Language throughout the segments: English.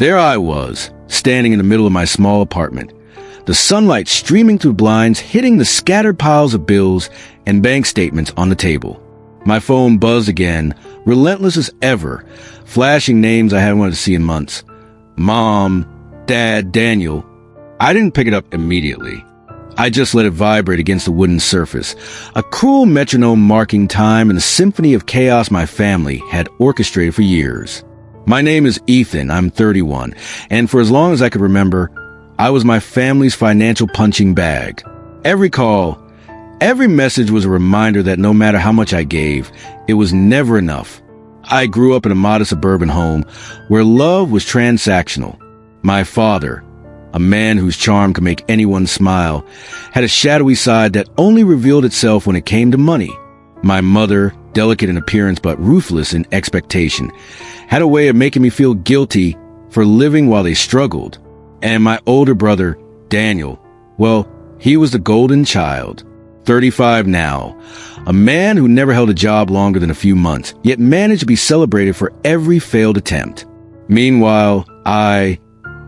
There I was, standing in the middle of my small apartment, the sunlight streaming through blinds, hitting the scattered piles of bills and bank statements on the table. My phone buzzed again, relentless as ever, flashing names I hadn't wanted to see in months. Mom, Dad, Daniel. I didn't pick it up immediately. I just let it vibrate against the wooden surface, a cruel metronome marking time in the symphony of chaos my family had orchestrated for years. My name is Ethan, I'm 31, and for as long as I could remember, I was my family's financial punching bag. Every call, every message was a reminder that no matter how much I gave, it was never enough. I grew up in a modest suburban home where love was transactional. My father, a man whose charm could make anyone smile, had a shadowy side that only revealed itself when it came to money. My mother, delicate in appearance but ruthless in expectation, had a way of making me feel guilty for living while they struggled. And my older brother, Daniel, well, he was the golden child. 35 now, a man who never held a job longer than a few months, yet managed to be celebrated for every failed attempt. Meanwhile, I,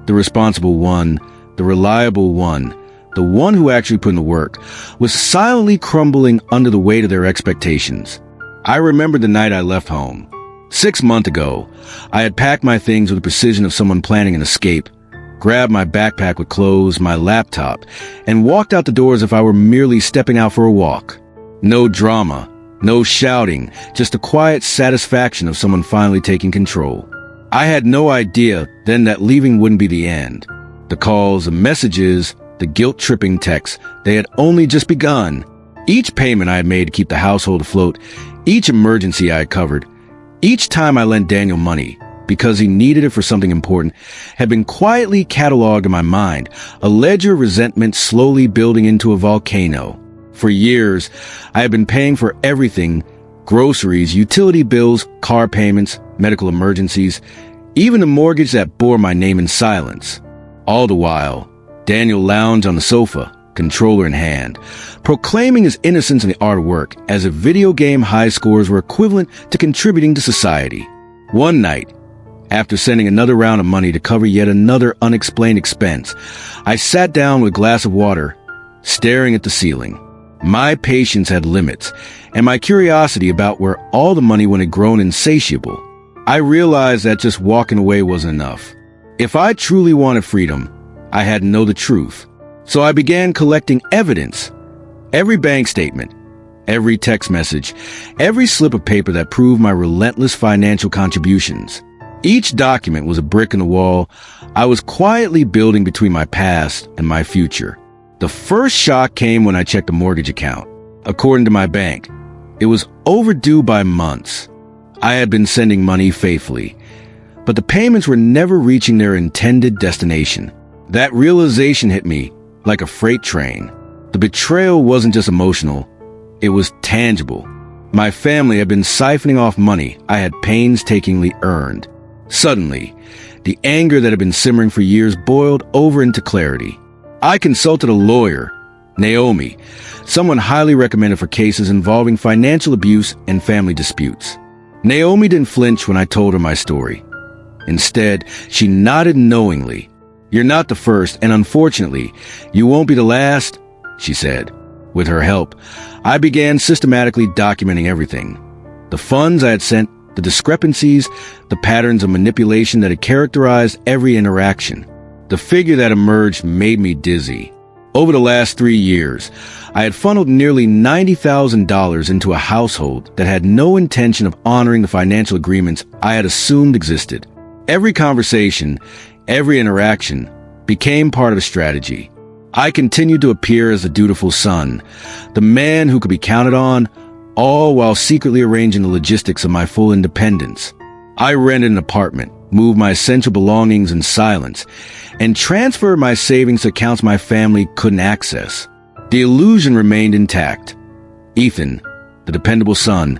the responsible one, the reliable one, the one who actually put in the work, was silently crumbling under the weight of their expectations. I remember the night I left home. 6 months ago, I had packed my things with the precision of someone planning an escape, grabbed my backpack with clothes, my laptop, and walked out the door as if I were merely stepping out for a walk. No drama, no shouting, just the quiet satisfaction of someone finally taking control. I had no idea then that leaving wouldn't be the end. The calls, the messages, the guilt-tripping texts, they had only just begun. Each payment I had made to keep the household afloat, each emergency I had covered, each time I lent Daniel money, because he needed it for something important, had been quietly cataloged in my mind, a ledger of resentment slowly building into a volcano. For years, I had been paying for everything: groceries, utility bills, car payments, medical emergencies, even the mortgage that bore my name in silence. All the while, Daniel lounged on the sofa, controller in hand, proclaiming his innocence in the art of work, as if video game high scores were equivalent to contributing to society. One night, after sending another round of money to cover yet another unexplained expense, I sat down with a glass of water, staring at the ceiling. My patience had limits, and my curiosity about where all the money went had grown insatiable. I realized that just walking away wasn't enough. If I truly wanted freedom, I had to know the truth. So I began collecting evidence. Every bank statement, every text message, every slip of paper that proved my relentless financial contributions. Each document was a brick in the wall I was quietly building between my past and my future. The first shock came when I checked the mortgage account. According to my bank, it was overdue by months. I had been sending money faithfully, but the payments were never reaching their intended destination. That realization hit me like a freight train. The betrayal wasn't just emotional, it was tangible. My family had been siphoning off money I had painstakingly earned. Suddenly, the anger that had been simmering for years boiled over into clarity. I consulted a lawyer, Naomi, someone highly recommended for cases involving financial abuse and family disputes. Naomi didn't flinch when I told her my story. Instead, she nodded knowingly. "You're not the first, and unfortunately, you won't be the last," she said. With her help, I began systematically documenting everything. The funds I had sent, the discrepancies, the patterns of manipulation that had characterized every interaction. The figure that emerged made me dizzy. Over the last 3 years, I had funneled nearly $90,000 into a household that had no intention of honoring the financial agreements I had assumed existed. Every conversation, every interaction, became part of a strategy. I continued to appear as the dutiful son, the man who could be counted on, all while secretly arranging the logistics of my full independence. I rented an apartment, moved my essential belongings in silence, and transferred my savings to accounts my family couldn't access. The illusion remained intact. Ethan, the dependable son,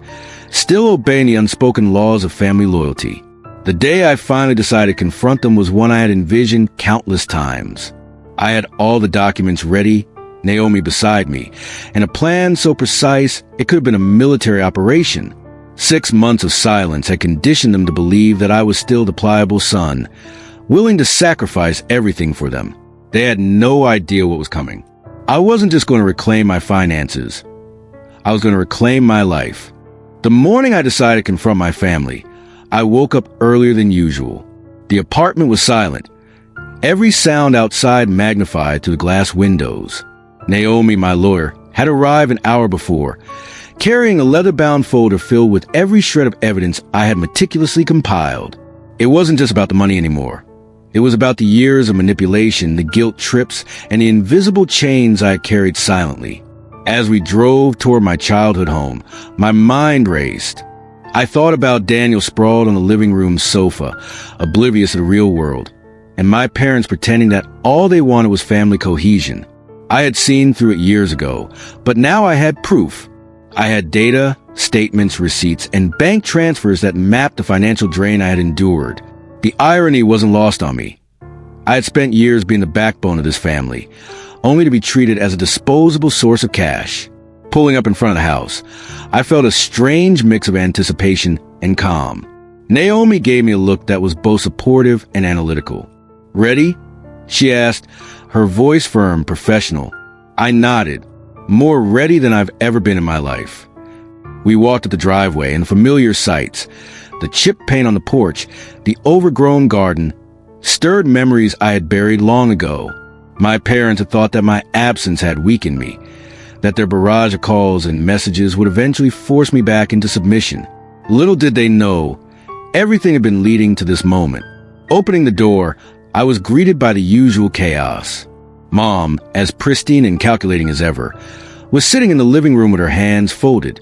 still obeying the unspoken laws of family loyalty. The day I finally decided to confront them was one I had envisioned countless times. I had all the documents ready, Naomi beside me, and a plan so precise it could have been a military operation. 6 months of silence had conditioned them to believe that I was still the pliable son, willing to sacrifice everything for them. They had no idea what was coming. I wasn't just going to reclaim my finances. I was going to reclaim my life. The morning I decided to confront my family, I woke up earlier than usual. The apartment was silent. Every sound outside magnified through the glass windows. Naomi, my lawyer, had arrived an hour before, carrying a leather-bound folder filled with every shred of evidence I had meticulously compiled. It wasn't just about the money anymore. It was about the years of manipulation, the guilt trips, and the invisible chains I had carried silently. As we drove toward my childhood home, my mind raced. I thought about Daniel sprawled on the living room sofa, oblivious of the real world, and my parents pretending that all they wanted was family cohesion. I had seen through it years ago, but now I had proof. I had data, statements, receipts, and bank transfers that mapped the financial drain I had endured. The irony wasn't lost on me. I had spent years being the backbone of this family, only to be treated as a disposable source of cash. Pulling up in front of the house, I felt a strange mix of anticipation and calm. Naomi gave me a look that was both supportive and analytical. "Ready?" she asked, her voice firm, professional. I nodded, more ready than I've ever been in my life. We walked up the driveway and familiar sights, the chipped paint on the porch, the overgrown garden, stirred memories I had buried long ago. My parents had thought that my absence had weakened me, that their barrage of calls and messages would eventually force me back into submission. Little did they know, everything had been leading to this moment. Opening the door, I was greeted by the usual chaos. Mom, as pristine and calculating as ever, was sitting in the living room with her hands folded,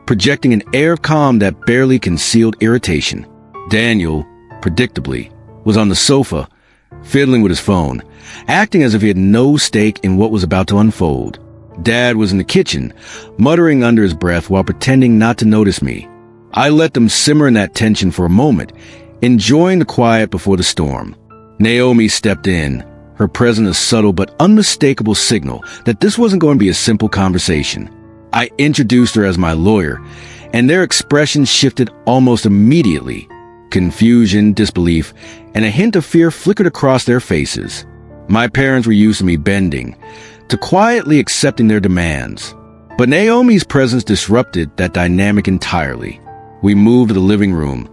projecting an air of calm that barely concealed irritation. Daniel, predictably, was on the sofa, fiddling with his phone, acting as if he had no stake in what was about to unfold. Dad was in the kitchen, muttering under his breath while pretending not to notice me. I let them simmer in that tension for a moment, enjoying the quiet before the storm. Naomi stepped in, her presence a subtle but unmistakable signal that this wasn't going to be a simple conversation. I introduced her as my lawyer, and their expressions shifted almost immediately. Confusion, disbelief, and a hint of fear flickered across their faces. My parents were used to me bending, to quietly accepting their demands. But Naomi's presence disrupted that dynamic entirely. We moved to the living room,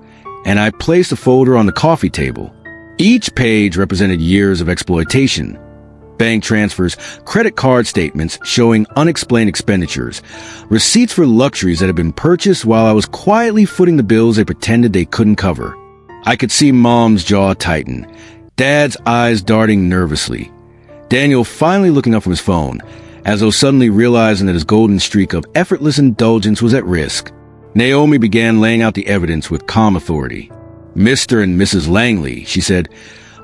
and I placed a folder on the coffee table. Each page represented years of exploitation. Bank transfers, credit card statements showing unexplained expenditures, receipts for luxuries that had been purchased while I was quietly footing the bills they pretended they couldn't cover. I could see Mom's jaw tighten, Dad's eyes darting nervously, Daniel finally looking up from his phone, as though suddenly realizing that his golden streak of effortless indulgence was at risk. Naomi began laying out the evidence with calm authority. "Mr. and Mrs. Langley," she said,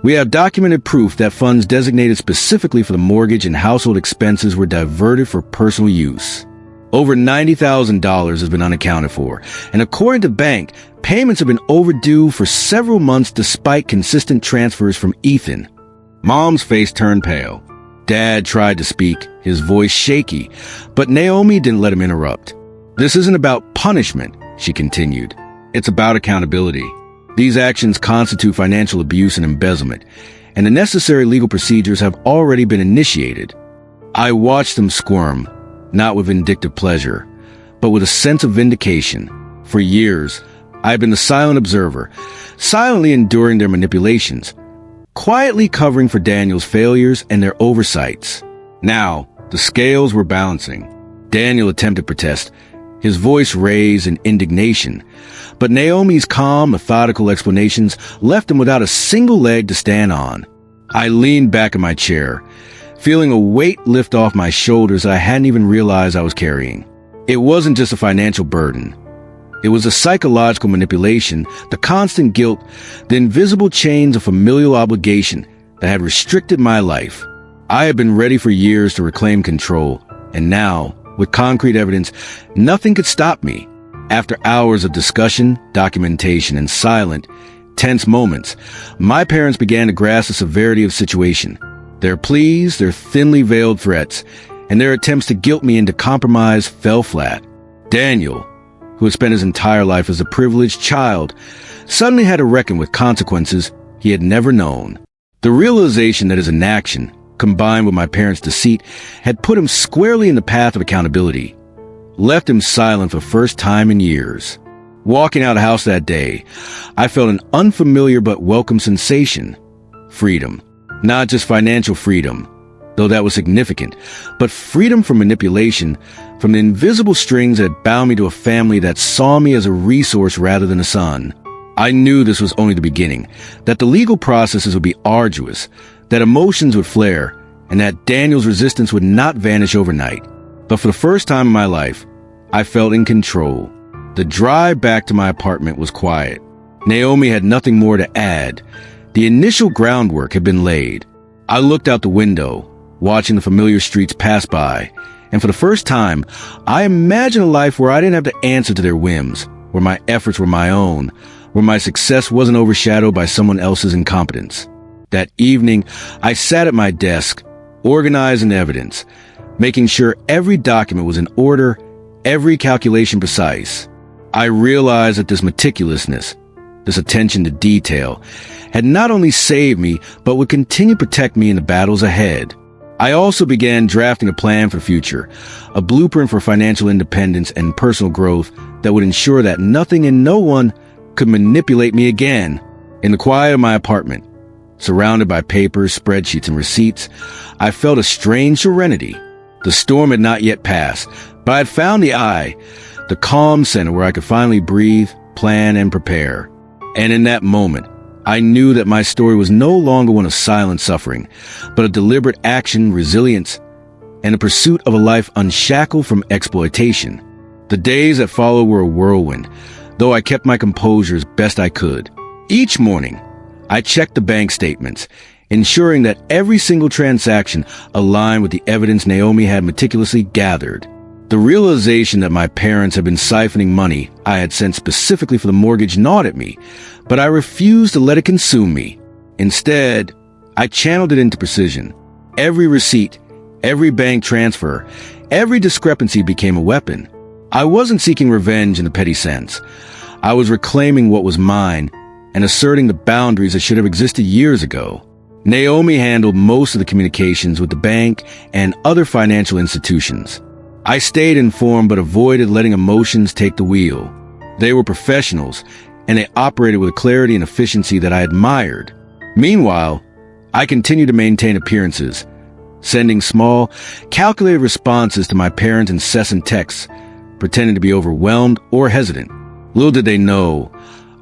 "we have documented proof that funds designated specifically for the mortgage and household expenses were diverted for personal use. Over $90,000 has been unaccounted for, and according to the bank, payments have been overdue for several months despite consistent transfers from Ethan." Mom's face turned pale. Dad tried to speak, his voice shaky, but Naomi didn't let him interrupt. "This isn't about punishment," she continued. "It's about accountability. These actions constitute financial abuse and embezzlement, and the necessary legal procedures have already been initiated." I watched them squirm, not with vindictive pleasure, but with a sense of vindication. For years, I had been the silent observer, silently enduring their manipulations, quietly covering for Daniel's failures and their oversights. Now, the scales were balancing. Daniel attempted protest, his voice raised in indignation, but Naomi's calm, methodical explanations left him without a single leg to stand on. I leaned back in my chair, feeling a weight lift off my shoulders that I hadn't even realized I was carrying. It wasn't just a financial burden. It was a psychological manipulation, the constant guilt, the invisible chains of familial obligation that had restricted my life. I had been ready for years to reclaim control, and now, with concrete evidence, nothing could stop me. After hours of discussion, documentation, and silent, tense moments, my parents began to grasp the severity of the situation. Their pleas, their thinly veiled threats, and their attempts to guilt me into compromise fell flat. Daniel, who had spent his entire life as a privileged child, suddenly had to reckon with consequences he had never known. The realization that his inaction, combined with my parents' deceit, had put him squarely in the path of accountability, left him silent for the first time in years. Walking out of the house that day, I felt an unfamiliar but welcome sensation. Freedom. Not just financial freedom, though that was significant, but freedom from manipulation, from the invisible strings that bound me to a family that saw me as a resource rather than a son. I knew this was only the beginning, that the legal processes would be arduous, that emotions would flare, and that Daniel's resistance would not vanish overnight. But for the first time in my life, I felt in control. The drive back to my apartment was quiet. Naomi had nothing more to add. The initial groundwork had been laid. I looked out the window, watching the familiar streets pass by, and for the first time, I imagined a life where I didn't have to answer to their whims, where my efforts were my own, where my success wasn't overshadowed by someone else's incompetence. That evening, I sat at my desk, organizing evidence, making sure every document was in order, every calculation precise. I realized that this meticulousness, this attention to detail, had not only saved me, but would continue to protect me in the battles ahead. I also began drafting a plan for the future, a blueprint for financial independence and personal growth that would ensure that nothing and no one could manipulate me again. In the quiet of my apartment, surrounded by papers, spreadsheets, and receipts, I felt a strange serenity. The storm had not yet passed, but I had found the calm center where I could finally breathe, plan, and prepare. And in that moment, I knew that my story was no longer one of silent suffering, but of deliberate action, resilience, and the pursuit of a life unshackled from exploitation. The days that followed were a whirlwind, though I kept my composure as best I could. Each morning, I checked the bank statements, ensuring that every single transaction aligned with the evidence Naomi had meticulously gathered. The realization that my parents had been siphoning money I had sent specifically for the mortgage gnawed at me, but I refused to let it consume me. Instead, I channeled it into precision. Every receipt, every bank transfer, every discrepancy became a weapon. I wasn't seeking revenge in the petty sense. I was reclaiming what was mine and asserting the boundaries that should have existed years ago. Naomi handled most of the communications with the bank and other financial institutions. I stayed informed but avoided letting emotions take the wheel. They were professionals, and they operated with a clarity and efficiency that I admired. Meanwhile, I continued to maintain appearances, sending small, calculated responses to my parents' incessant texts, pretending to be overwhelmed or hesitant. Little did they know,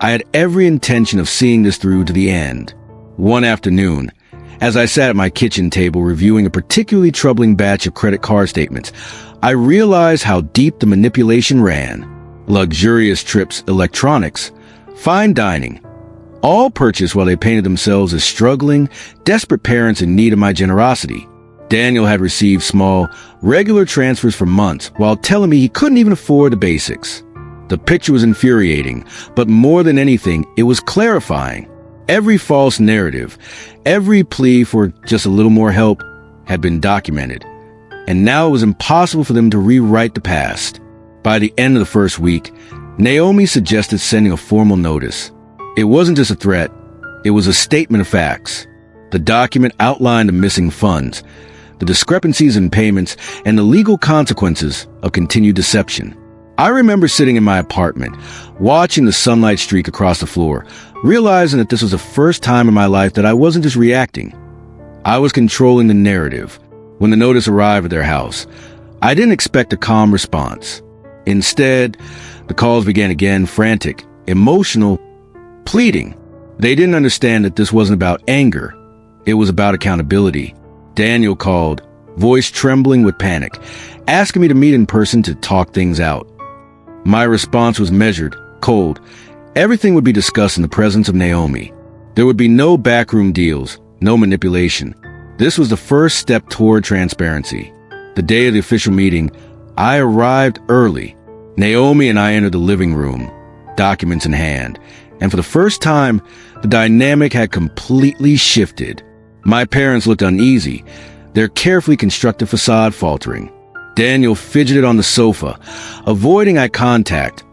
I had every intention of seeing this through to the end. One afternoon, as I sat at my kitchen table reviewing a particularly troubling batch of credit card statements, I realized how deep the manipulation ran. Luxurious trips, electronics, fine dining, all purchased while they painted themselves as struggling, desperate parents in need of my generosity. Daniel had received small, regular transfers for months while telling me he couldn't even afford the basics. The picture was infuriating, but more than anything, it was clarifying. Every false narrative, every plea for just a little more help had been documented, and now it was impossible for them to rewrite the past. By the end of the first week, Naomi suggested sending a formal notice. It wasn't just a threat, it was a statement of facts. The document outlined the missing funds, the discrepancies in payments, and the legal consequences of continued deception. I remember sitting in my apartment, watching the sunlight streak across the floor, realizing that this was the first time in my life that I wasn't just reacting. I was controlling the narrative. When the notice arrived at their house, I didn't expect a calm response. Instead, the calls began again, frantic, emotional, pleading. They didn't understand that this wasn't about anger. It was about accountability. Daniel called, voice trembling with panic, asking me to meet in person to talk things out. My response was measured, cold. Everything would be discussed in the presence of Naomi. There would be no backroom deals, no manipulation. This was the first step toward transparency. The day of the official meeting, I arrived early. Naomi and I entered the living room, documents in hand, and for the first time, the dynamic had completely shifted. My parents looked uneasy, their carefully constructed facade faltering. Daniel fidgeted on the sofa, avoiding eye contact,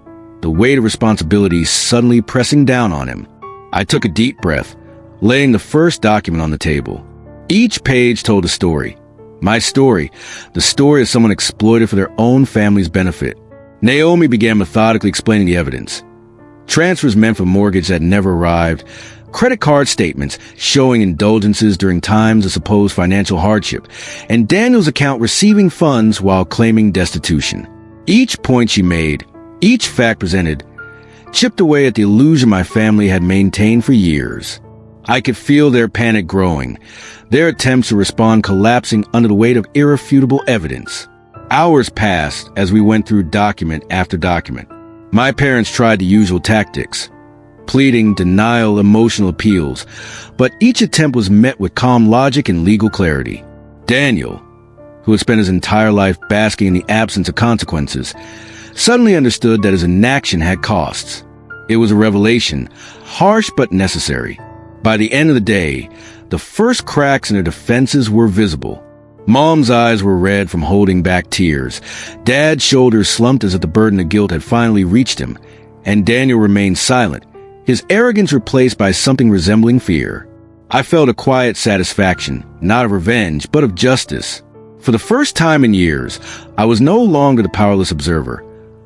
the weight of responsibility suddenly pressing down on him. I took a deep breath, laying the first document on the table. Each page told a story. My story, the story of someone exploited for their own family's benefit. Naomi began methodically explaining the evidence. Transfers meant for mortgage that never arrived, credit card statements showing indulgences during times of supposed financial hardship, and Daniel's account receiving funds while claiming destitution. Each point she made, each fact presented, chipped away at the illusion my family had maintained for years. I could feel their panic growing, their attempts to respond collapsing under the weight of irrefutable evidence. Hours passed as we went through document after document. My parents tried the usual tactics, pleading, denial, emotional appeals, but each attempt was met with calm logic and legal clarity. Daniel, who had spent his entire life basking in the absence of consequences, suddenly understood that his inaction had costs. It was a revelation, harsh but necessary. By the end of the day, the first cracks in their defenses were visible. Mom's eyes were red from holding back tears. Dad's shoulders slumped as if the burden of guilt had finally reached him, and Daniel remained silent, his arrogance replaced by something resembling fear. I felt a quiet satisfaction, not of revenge, but of justice. For the first time in years, I was no longer the powerless observer.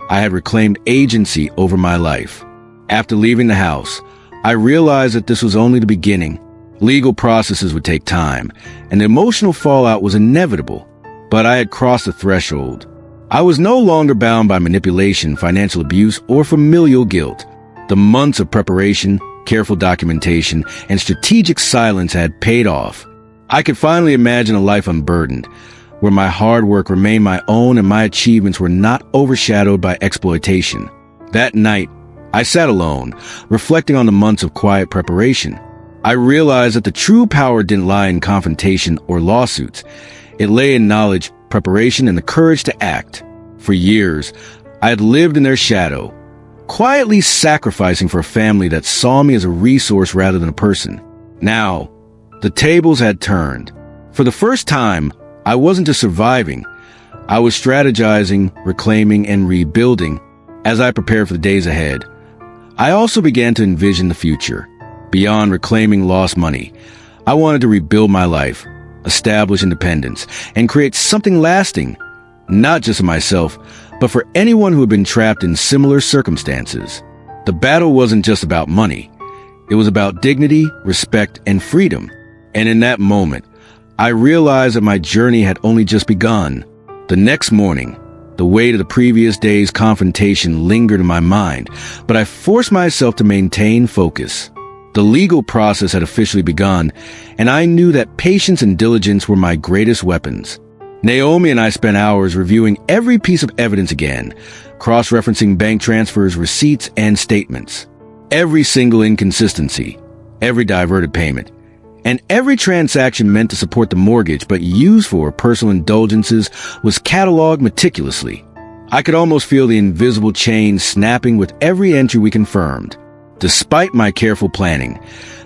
I had reclaimed agency over my life. After leaving the house, I realized that this was only the beginning. Legal processes would take time, and the emotional fallout was inevitable. But I had crossed the threshold. I was no longer bound by manipulation, financial abuse, or familial guilt. The months of preparation, careful documentation, and strategic silence had paid off. I could finally imagine a life unburdened, where my hard work remained my own and my achievements were not overshadowed by exploitation. That night, I sat alone, reflecting on the months of quiet preparation. I realized that the true power didn't lie in confrontation or lawsuits. It lay in knowledge, preparation, and the courage to act. For years, I had lived in their shadow, quietly sacrificing for a family that saw me as a resource rather than a person. Now, the tables had turned. For the first time, I wasn't just surviving. I was strategizing, reclaiming, and rebuilding. As I prepared for the days ahead, I also began to envision the future. Beyond reclaiming lost money, I wanted to rebuild my life, establish independence, and create something lasting, not just for myself, but for anyone who had been trapped in similar circumstances. The battle wasn't just about money. It was about dignity, respect, and freedom. And in that moment, I realized that my journey had only just begun. The next morning, the weight of the previous day's confrontation lingered in my mind, but I forced myself to maintain focus. The legal process had officially begun, and I knew that patience and diligence were my greatest weapons. Naomi and I spent hours reviewing every piece of evidence again, cross-referencing bank transfers, receipts, and statements. Every single inconsistency, every diverted payment, and every transaction meant to support the mortgage but used for personal indulgences was cataloged meticulously. I could almost feel the invisible chain snapping with every entry we confirmed. Despite my careful planning,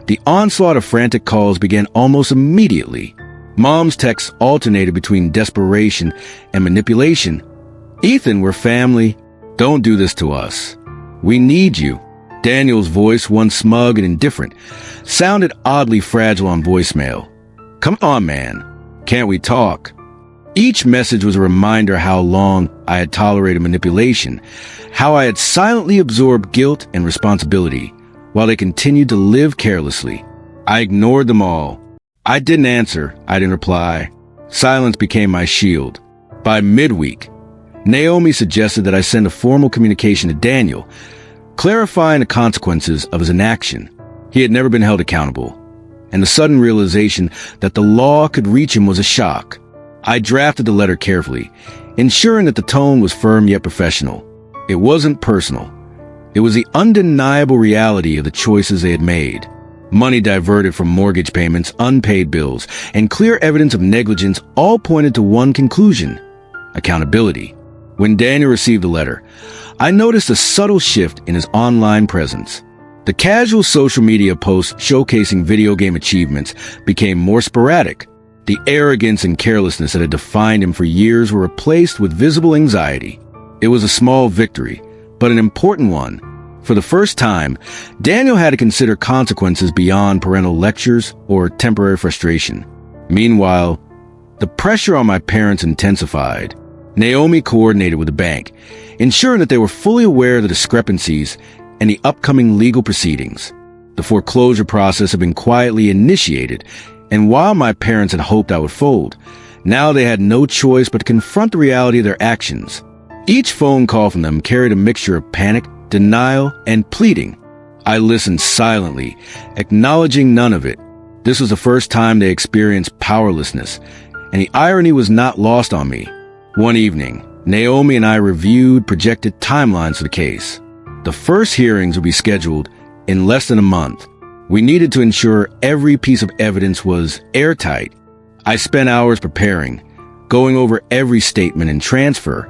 the onslaught of frantic calls began almost immediately. Mom's texts alternated between desperation and manipulation. "Ethan, we're family. Don't do this to us. We need you." Daniel's voice, once smug and indifferent, sounded oddly fragile on voicemail. "Come on, man. Can't we talk?" Each message was a reminder how long I had tolerated manipulation, how I had silently absorbed guilt and responsibility, while they continued to live carelessly. I ignored them all. I didn't answer. I didn't reply. Silence became my shield. By midweek, Naomi suggested that I send a formal communication to Daniel, clarifying the consequences of his inaction. He had never been held accountable, and the sudden realization that the law could reach him was a shock. I drafted the letter carefully, ensuring that the tone was firm yet professional. It wasn't personal. It was the undeniable reality of the choices they had made. Money diverted from mortgage payments, unpaid bills, and clear evidence of negligence all pointed to one conclusion: accountability. When Daniel received the letter, I noticed a subtle shift in his online presence. The casual social media posts showcasing video game achievements became more sporadic. The arrogance and carelessness that had defined him for years were replaced with visible anxiety. It was a small victory, but an important one. For the first time, Daniel had to consider consequences beyond parental lectures or temporary frustration. Meanwhile, the pressure on my parents intensified. Naomi coordinated with the bank, ensuring that they were fully aware of the discrepancies and the upcoming legal proceedings. The foreclosure process had been quietly initiated, and while my parents had hoped I would fold, now they had no choice but to confront the reality of their actions. Each phone call from them carried a mixture of panic, denial, and pleading. I listened silently, acknowledging none of it. This was the first time they experienced powerlessness, and the irony was not lost on me. One evening, Naomi and I reviewed projected timelines for the case. The first hearings would be scheduled in less than a month. We needed to ensure every piece of evidence was airtight. I spent hours preparing, going over every statement and transfer,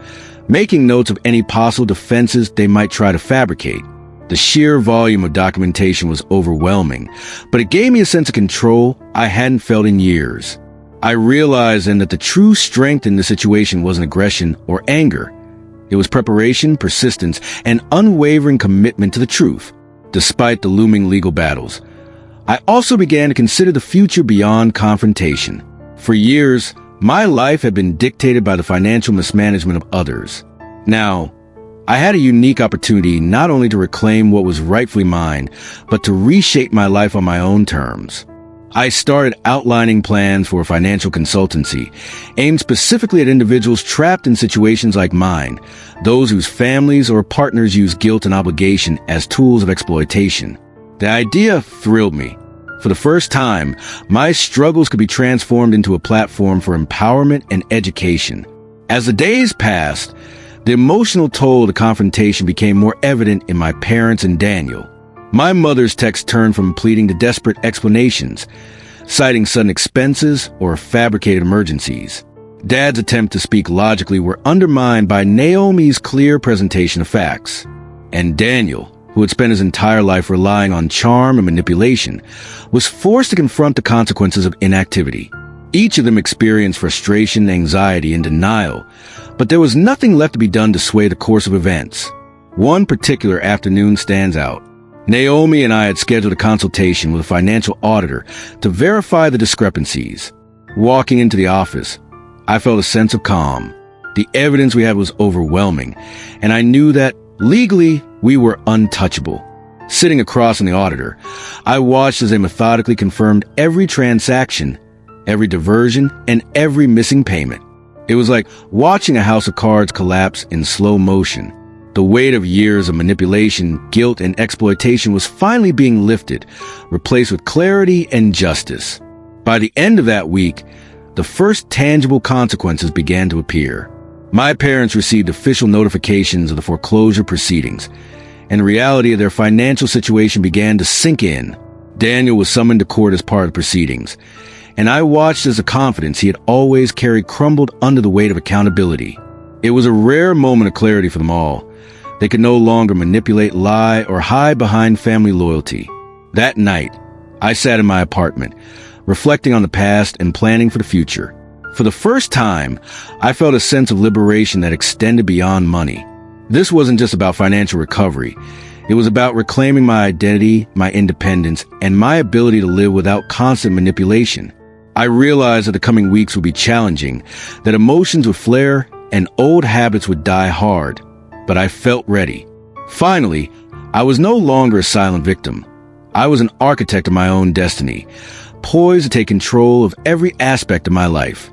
making notes of any possible defenses they might try to fabricate. The sheer volume of documentation was overwhelming, but it gave me a sense of control I hadn't felt in years. I realized then that the true strength in the situation wasn't aggression or anger. It was preparation, persistence, and unwavering commitment to the truth, despite the looming legal battles. I also began to consider the future beyond confrontation. For years, my life had been dictated by the financial mismanagement of others. Now, I had a unique opportunity not only to reclaim what was rightfully mine, but to reshape my life on my own terms. I started outlining plans for a financial consultancy, aimed specifically at individuals trapped in situations like mine, those whose families or partners use guilt and obligation as tools of exploitation. The idea thrilled me. For the first time, my struggles could be transformed into a platform for empowerment and education. As the days passed, the emotional toll of the confrontation became more evident in my parents and Daniel. My mother's texts turned from pleading to desperate explanations, citing sudden expenses or fabricated emergencies. Dad's attempts to speak logically were undermined by Naomi's clear presentation of facts. And Daniel, who had spent his entire life relying on charm and manipulation, was forced to confront the consequences of inactivity. Each of them experienced frustration, anxiety, and denial, but there was nothing left to be done to sway the course of events. One particular afternoon stands out. Naomi and I had scheduled a consultation with a financial auditor to verify the discrepancies. Walking into the office, I felt a sense of calm. The evidence we had was overwhelming, and I knew that, legally, we were untouchable. Sitting across from the auditor, I watched as they methodically confirmed every transaction, every diversion, and every missing payment. It was like watching a house of cards collapse in slow motion. The weight of years of manipulation, guilt, and exploitation was finally being lifted, replaced with clarity and justice. By the end of that week, the first tangible consequences began to appear. My parents received official notifications of the foreclosure proceedings, and the reality of their financial situation began to sink in. Daniel was summoned to court as part of the proceedings, and I watched as the confidence he had always carried crumbled under the weight of accountability. It was a rare moment of clarity for them all. They could no longer manipulate, lie, or hide behind family loyalty. That night, I sat in my apartment, reflecting on the past and planning for the future. For the first time, I felt a sense of liberation that extended beyond money. This wasn't just about financial recovery. It was about reclaiming my identity, my independence, and my ability to live without constant manipulation. I realized that the coming weeks would be challenging, that emotions would flare and old habits would die hard. But I felt ready. Finally, I was no longer a silent victim. I was an architect of my own destiny, poised to take control of every aspect of my life.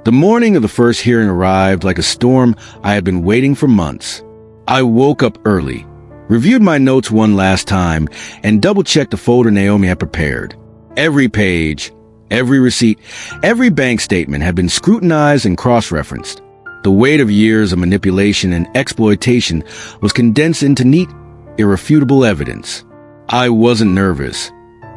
The morning of the first hearing arrived like a storm I had been waiting for months. I woke up early, reviewed my notes one last time, and double-checked the folder Naomi had prepared. Every page, every receipt, every bank statement had been scrutinized and cross-referenced. The weight of years of manipulation and exploitation was condensed into neat, irrefutable evidence. I wasn't nervous,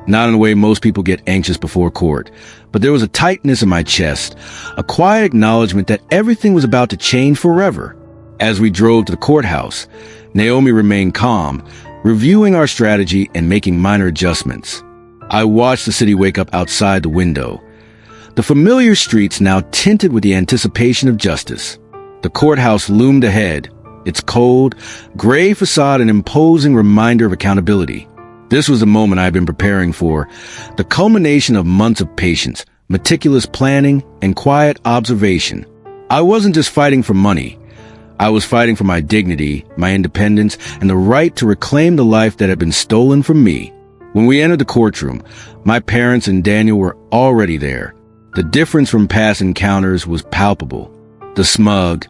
not in the way most people get anxious before court, but there was a tightness in my chest, a quiet acknowledgement that everything was about to change forever. As we drove to the courthouse, Naomi remained calm, reviewing our strategy and making minor adjustments. I watched the city wake up outside the window. The familiar streets now tinted with the anticipation of justice. The courthouse loomed ahead, its cold, gray facade an imposing reminder of accountability. This was the moment I had been preparing for, the culmination of months of patience, meticulous planning, and quiet observation. I wasn't just fighting for money. I was fighting for my dignity, my independence, and the right to reclaim the life that had been stolen from me. When we entered the courtroom, my parents and Daniel were already there. The difference from past encounters was palpable. The smug,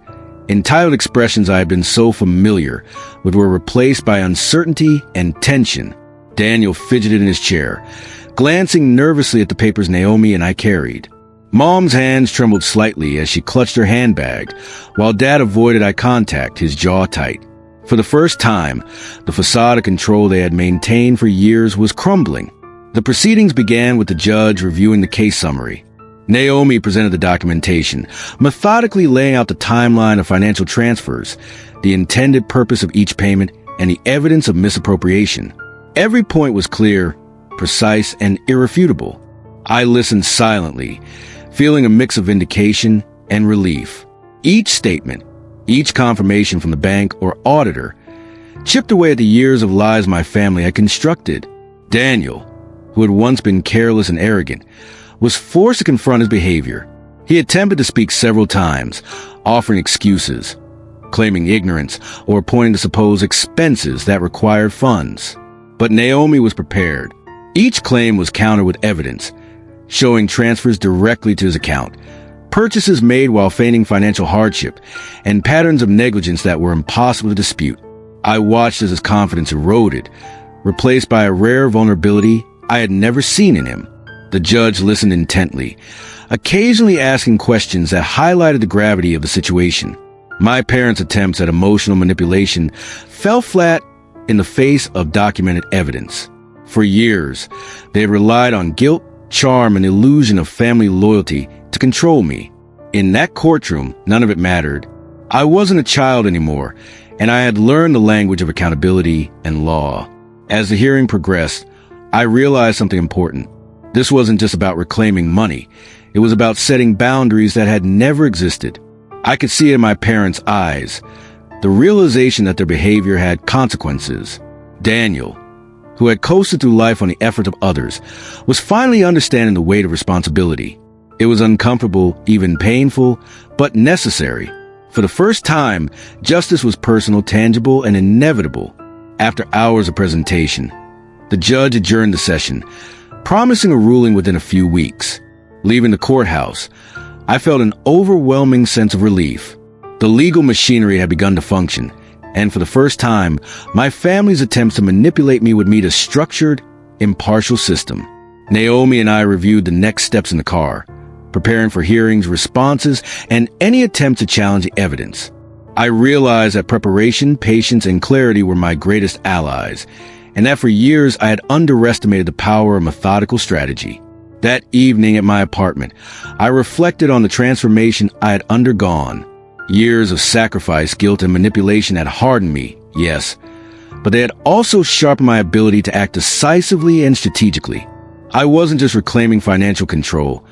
entitled expressions I had been so familiar with were replaced by uncertainty and tension. Daniel fidgeted in his chair, glancing nervously at the papers Naomi and I carried. Mom's hands trembled slightly as she clutched her handbag, while Dad avoided eye contact, his jaw tight. For the first time, the facade of control they had maintained for years was crumbling. The proceedings began with the judge reviewing the case summary. Naomi presented the documentation, methodically laying out the timeline of financial transfers, the intended purpose of each payment, and the evidence of misappropriation. Every point was clear, precise, and irrefutable. I listened silently, feeling a mix of vindication and relief. Each statement, each confirmation from the bank or auditor, chipped away at the years of lies my family had constructed. Daniel, who had once been careless and arrogant, was forced to confront his behavior. He attempted to speak several times, offering excuses, claiming ignorance, or pointing to supposed expenses that required funds. But Naomi was prepared. Each claim was countered with evidence, showing transfers directly to his account, purchases made while feigning financial hardship, and patterns of negligence that were impossible to dispute. I watched as his confidence eroded, replaced by a rare vulnerability I had never seen in him. The judge listened intently, occasionally asking questions that highlighted the gravity of the situation. My parents' attempts at emotional manipulation fell flat in the face of documented evidence. For years, they had relied on guilt, charm, and illusion of family loyalty to control me. In that courtroom, none of it mattered. I wasn't a child anymore, and I had learned the language of accountability and law. As the hearing progressed, I realized something important. This wasn't just about reclaiming money. It was about setting boundaries that had never existed. I could see it in my parents' eyes, the realization that their behavior had consequences. Daniel, who had coasted through life on the effort of others, was finally understanding the weight of responsibility. It was uncomfortable, even painful, but necessary. For the first time, justice was personal, tangible, and inevitable. After hours of presentation, the judge adjourned the session, promising a ruling within a few weeks. Leaving the courthouse, I felt an overwhelming sense of relief. The legal machinery had begun to function, and for the first time, my family's attempts to manipulate me would meet a structured, impartial system. Naomi and I reviewed the next steps in the car, preparing for hearings, responses, and any attempt to challenge the evidence. I realized that preparation, patience, and clarity were my greatest allies, and that for years I had underestimated the power of methodical strategy. That evening at my apartment, I reflected on the transformation I had undergone. Years of sacrifice, guilt, and manipulation had hardened me, yes, but they had also sharpened my ability to act decisively and strategically. I wasn't just reclaiming financial control.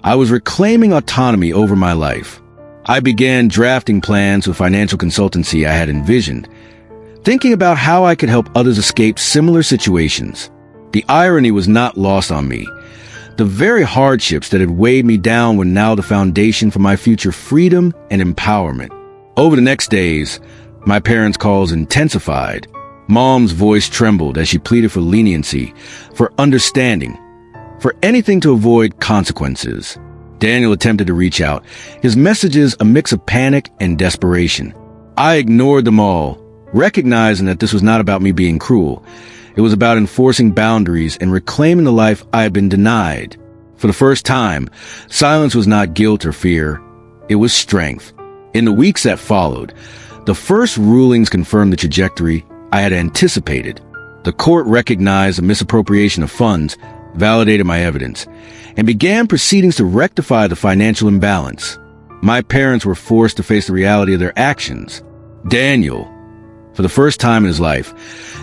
I was reclaiming autonomy over my life. I began drafting plans with financial consultancy I had envisioned, thinking about how I could help others escape similar situations. The irony was not lost on me. The very hardships that had weighed me down were now the foundation for my future freedom and empowerment. Over the next days, my parents' calls intensified. Mom's voice trembled as she pleaded for leniency, for understanding, for anything to avoid consequences. Daniel attempted to reach out, his messages a mix of panic and desperation. I ignored them all, recognizing that this was not about me being cruel. It was about enforcing boundaries and reclaiming the life I had been denied. For the first time, silence was not guilt or fear. It was strength. In the weeks that followed, the first rulings confirmed the trajectory I had anticipated. The court recognized the misappropriation of funds, validated my evidence, and began proceedings to rectify the financial imbalance. My parents were forced to face the reality of their actions. Daniel, for the first time in his life,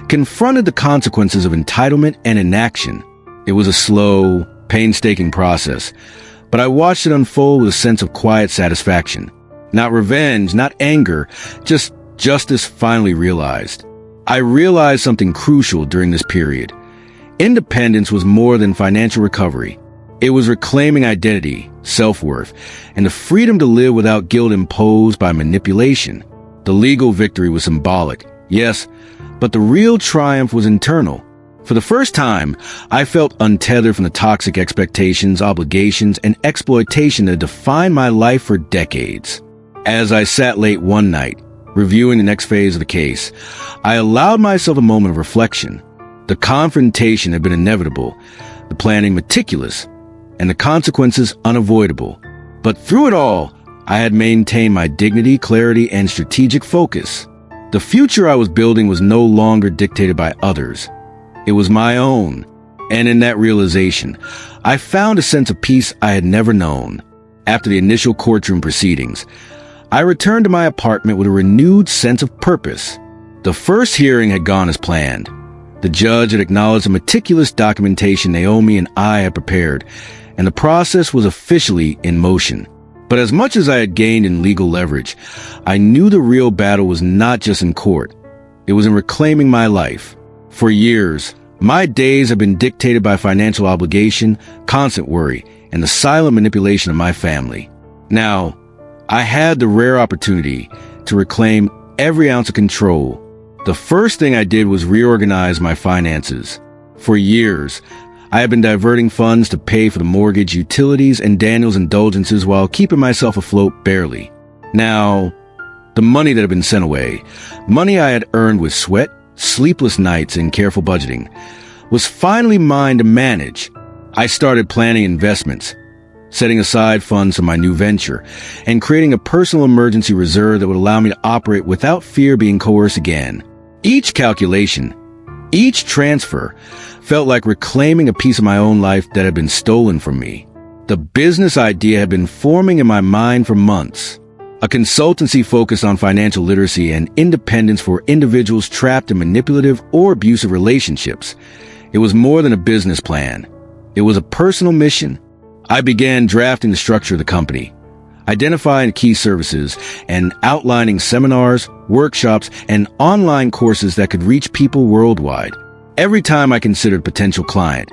confronted the consequences of entitlement and inaction. It was a slow, painstaking process, but I watched it unfold with a sense of quiet satisfaction. Not revenge, not anger, just justice finally realized. I realized something crucial during this period. Independence was more than financial recovery. It was reclaiming identity, self-worth, and the freedom to live without guilt imposed by manipulation. The legal victory was symbolic, yes, but the real triumph was internal. For the first time, I felt untethered from the toxic expectations, obligations, and exploitation that defined my life for decades. As I sat late one night, reviewing the next phase of the case, I allowed myself a moment of reflection. The confrontation had been inevitable, the planning meticulous, and the consequences unavoidable. But through it all, I had maintained my dignity, clarity, and strategic focus. The future I was building was no longer dictated by others. It was my own. And in that realization, I found a sense of peace I had never known. After the initial courtroom proceedings, I returned to my apartment with a renewed sense of purpose. The first hearing had gone as planned. The judge had acknowledged the meticulous documentation Naomi and I had prepared, and the process was officially in motion. But as much as I had gained in legal leverage, I knew the real battle was not just in court. It was in reclaiming my life. For years, my days have been dictated by financial obligation, constant worry, and the silent manipulation of my family. Now, I had the rare opportunity to reclaim every ounce of control. The first thing I did was reorganize my finances. For years, I had been diverting funds to pay for the mortgage, utilities, and Daniel's indulgences while keeping myself afloat barely. Now, the money that had been sent away, money I had earned with sweat, sleepless nights, and careful budgeting, was finally mine to manage. I started planning investments, setting aside funds for my new venture, and creating a personal emergency reserve that would allow me to operate without fear being coerced again. Each calculation, each transfer, felt like reclaiming a piece of my own life that had been stolen from me. The business idea had been forming in my mind for months. A consultancy focused on financial literacy and independence for individuals trapped in manipulative or abusive relationships. It was more than a business plan. It was a personal mission. I began drafting the structure of the company, identifying key services, and outlining seminars, workshops, and online courses that could reach people worldwide. Every time I considered a potential client,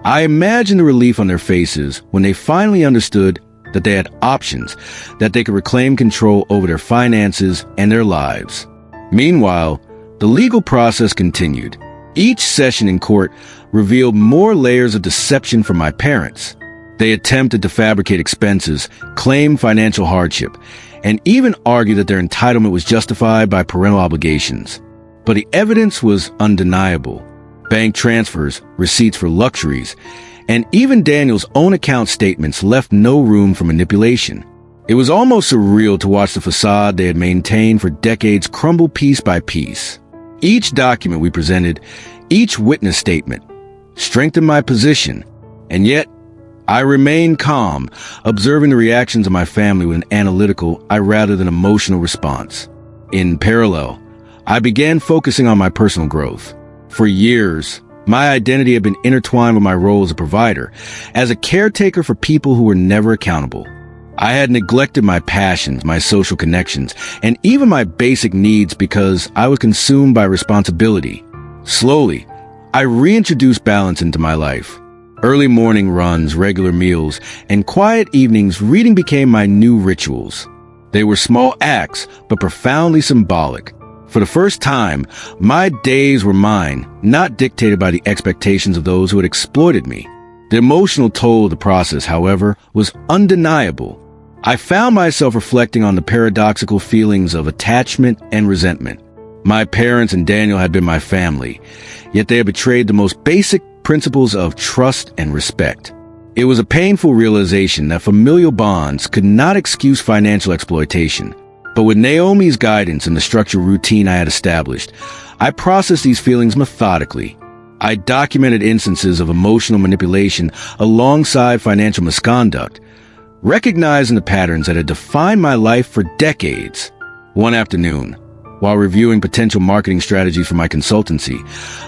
I imagined the relief on their faces when they finally understood that they had options, that they could reclaim control over their finances and their lives. Meanwhile, the legal process continued. Each session in court revealed more layers of deception from my parents. They attempted to fabricate expenses, claim financial hardship, and even argue that their entitlement was justified by parental obligations. But the evidence was undeniable. Bank transfers, receipts for luxuries, and even Daniel's own account statements left no room for manipulation. It was almost surreal to watch the facade they had maintained for decades crumble piece by piece. Each document we presented, each witness statement, strengthened my position, and yet I remained calm, observing the reactions of my family with an analytical, rather than emotional response. In parallel, I began focusing on my personal growth. For years, my identity had been intertwined with my role as a provider, as a caretaker for people who were never accountable. I had neglected my passions, my social connections, and even my basic needs because I was consumed by responsibility. Slowly, I reintroduced balance into my life. Early morning runs, regular meals, and quiet evenings reading became my new rituals. They were small acts, but profoundly symbolic. For the first time, my days were mine, not dictated by the expectations of those who had exploited me. The emotional toll of the process, however, was undeniable. I found myself reflecting on the paradoxical feelings of attachment and resentment. My parents and Daniel had been my family, yet they had betrayed the most basic principles of trust and respect. It was a painful realization that familial bonds could not excuse financial exploitation. But with Naomi's guidance and the structured routine I had established, I processed these feelings methodically. I documented instances of emotional manipulation alongside financial misconduct, recognizing the patterns that had defined my life for decades. One afternoon, while reviewing potential marketing strategies for my consultancy,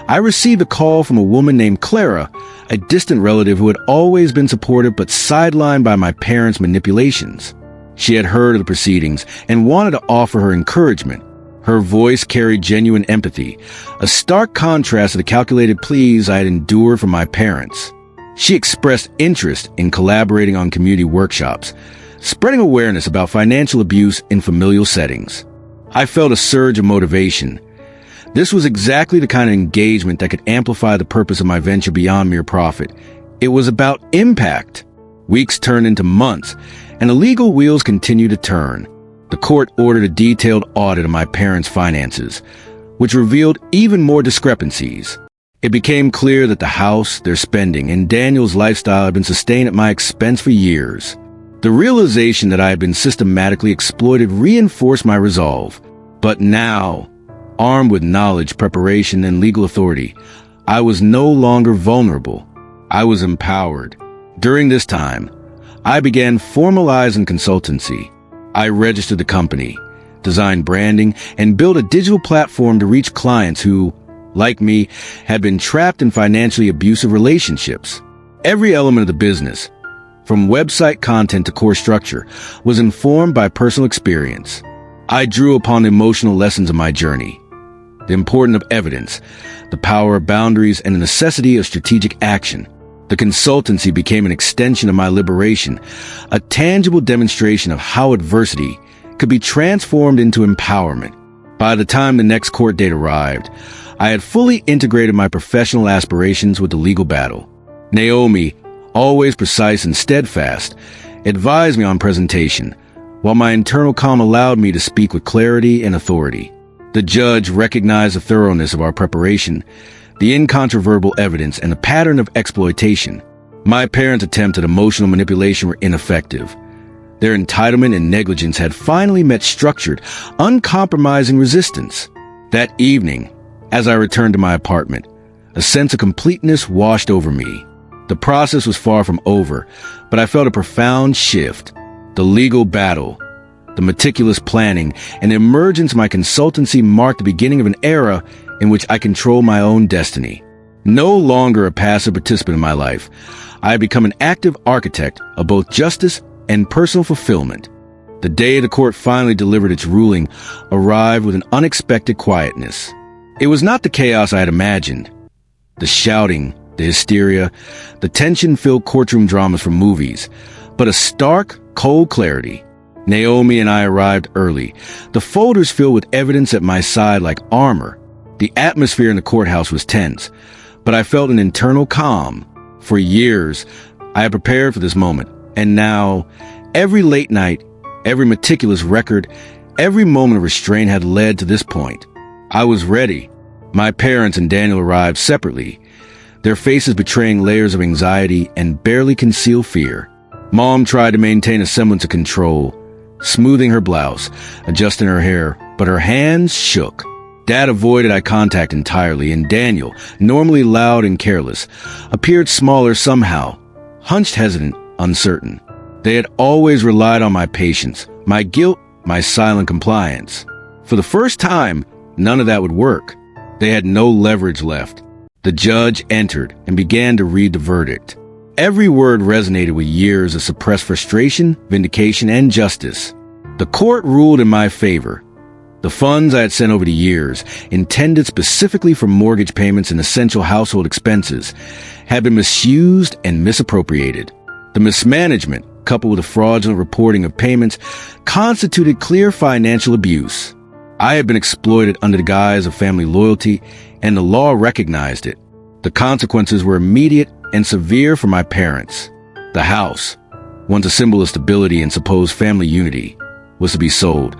I received a call from a woman named Clara, a distant relative who had always been supportive but sidelined by my parents' manipulations. She had heard of the proceedings and wanted to offer her encouragement. Her voice carried genuine empathy, a stark contrast to the calculated pleas I had endured from my parents. She expressed interest in collaborating on community workshops, spreading awareness about financial abuse in familial settings. I felt a surge of motivation. This was exactly the kind of engagement that could amplify the purpose of my venture beyond mere profit. It was about impact. Weeks turned into months, and the legal wheels continued to turn. The court ordered a detailed audit of my parents' finances, which revealed even more discrepancies. It became clear that the house, their spending, and Daniel's lifestyle had been sustained at my expense for years. The realization that I had been systematically exploited reinforced my resolve. But now, armed with knowledge, preparation, and legal authority, I was no longer vulnerable. I was empowered. During this time, I began formalizing consultancy. I registered the company, designed branding, and built a digital platform to reach clients who, like me, had been trapped in financially abusive relationships. Every element of the business, from website content to core structure, was informed by personal experience. I drew upon the emotional lessons of my journey, the importance of evidence, the power of boundaries, and the necessity of strategic action. The consultancy became an extension of my liberation, a tangible demonstration of how adversity could be transformed into empowerment. By the time the next court date arrived, I had fully integrated my professional aspirations with the legal battle. Naomi, always precise and steadfast, advised me on presentation, while my internal calm allowed me to speak with clarity and authority. The judge recognized the thoroughness of our preparation, the incontrovertible evidence, and the pattern of exploitation. My parents' attempts at emotional manipulation were ineffective. Their entitlement and negligence had finally met structured, uncompromising resistance. That evening, as I returned to my apartment, a sense of completeness washed over me. The process was far from over, but I felt a profound shift. The legal battle, the meticulous planning, and the emergence of my consultancy marked the beginning of an era in which I control my own destiny. No longer a passive participant in my life, I had become an active architect of both justice and personal fulfillment. The day the court finally delivered its ruling arrived with an unexpected quietness. It was not the chaos I had imagined. The shouting, the hysteria, the tension-filled courtroom dramas from movies, but a stark, cold clarity. Naomi and I arrived early, the folders filled with evidence at my side like armor. The atmosphere in the courthouse was tense, but I felt an internal calm. For years, I had prepared for this moment, and now, every late night, every meticulous record, every moment of restraint had led to this point. I was ready. My parents and Daniel arrived separately, their faces betraying layers of anxiety and barely concealed fear. Mom tried to maintain a semblance of control, smoothing her blouse, adjusting her hair, but her hands shook. Dad avoided eye contact entirely, and Daniel, normally loud and careless, appeared smaller somehow, hunched, hesitant, uncertain. They had always relied on my patience, my guilt, my silent compliance. For the first time, none of that would work. They had no leverage left. The judge entered and began to read the verdict. Every word resonated with years of suppressed frustration, vindication, and justice. The court ruled in my favor. The funds I had sent over the years, intended specifically for mortgage payments and essential household expenses, had been misused and misappropriated. The mismanagement, coupled with the fraudulent reporting of payments, constituted clear financial abuse. I had been exploited under the guise of family loyalty, and the law recognized it. The consequences were immediate and severe for my parents. The house, once a symbol of stability and supposed family unity, was to be sold,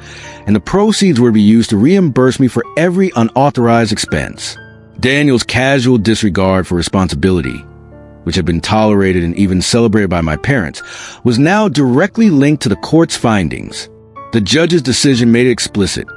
and the proceeds were to be used to reimburse me for every unauthorized expense. Daniel's casual disregard for responsibility, which had been tolerated and even celebrated by my parents, was now directly linked to the court's findings. The judge's decision made it explicit.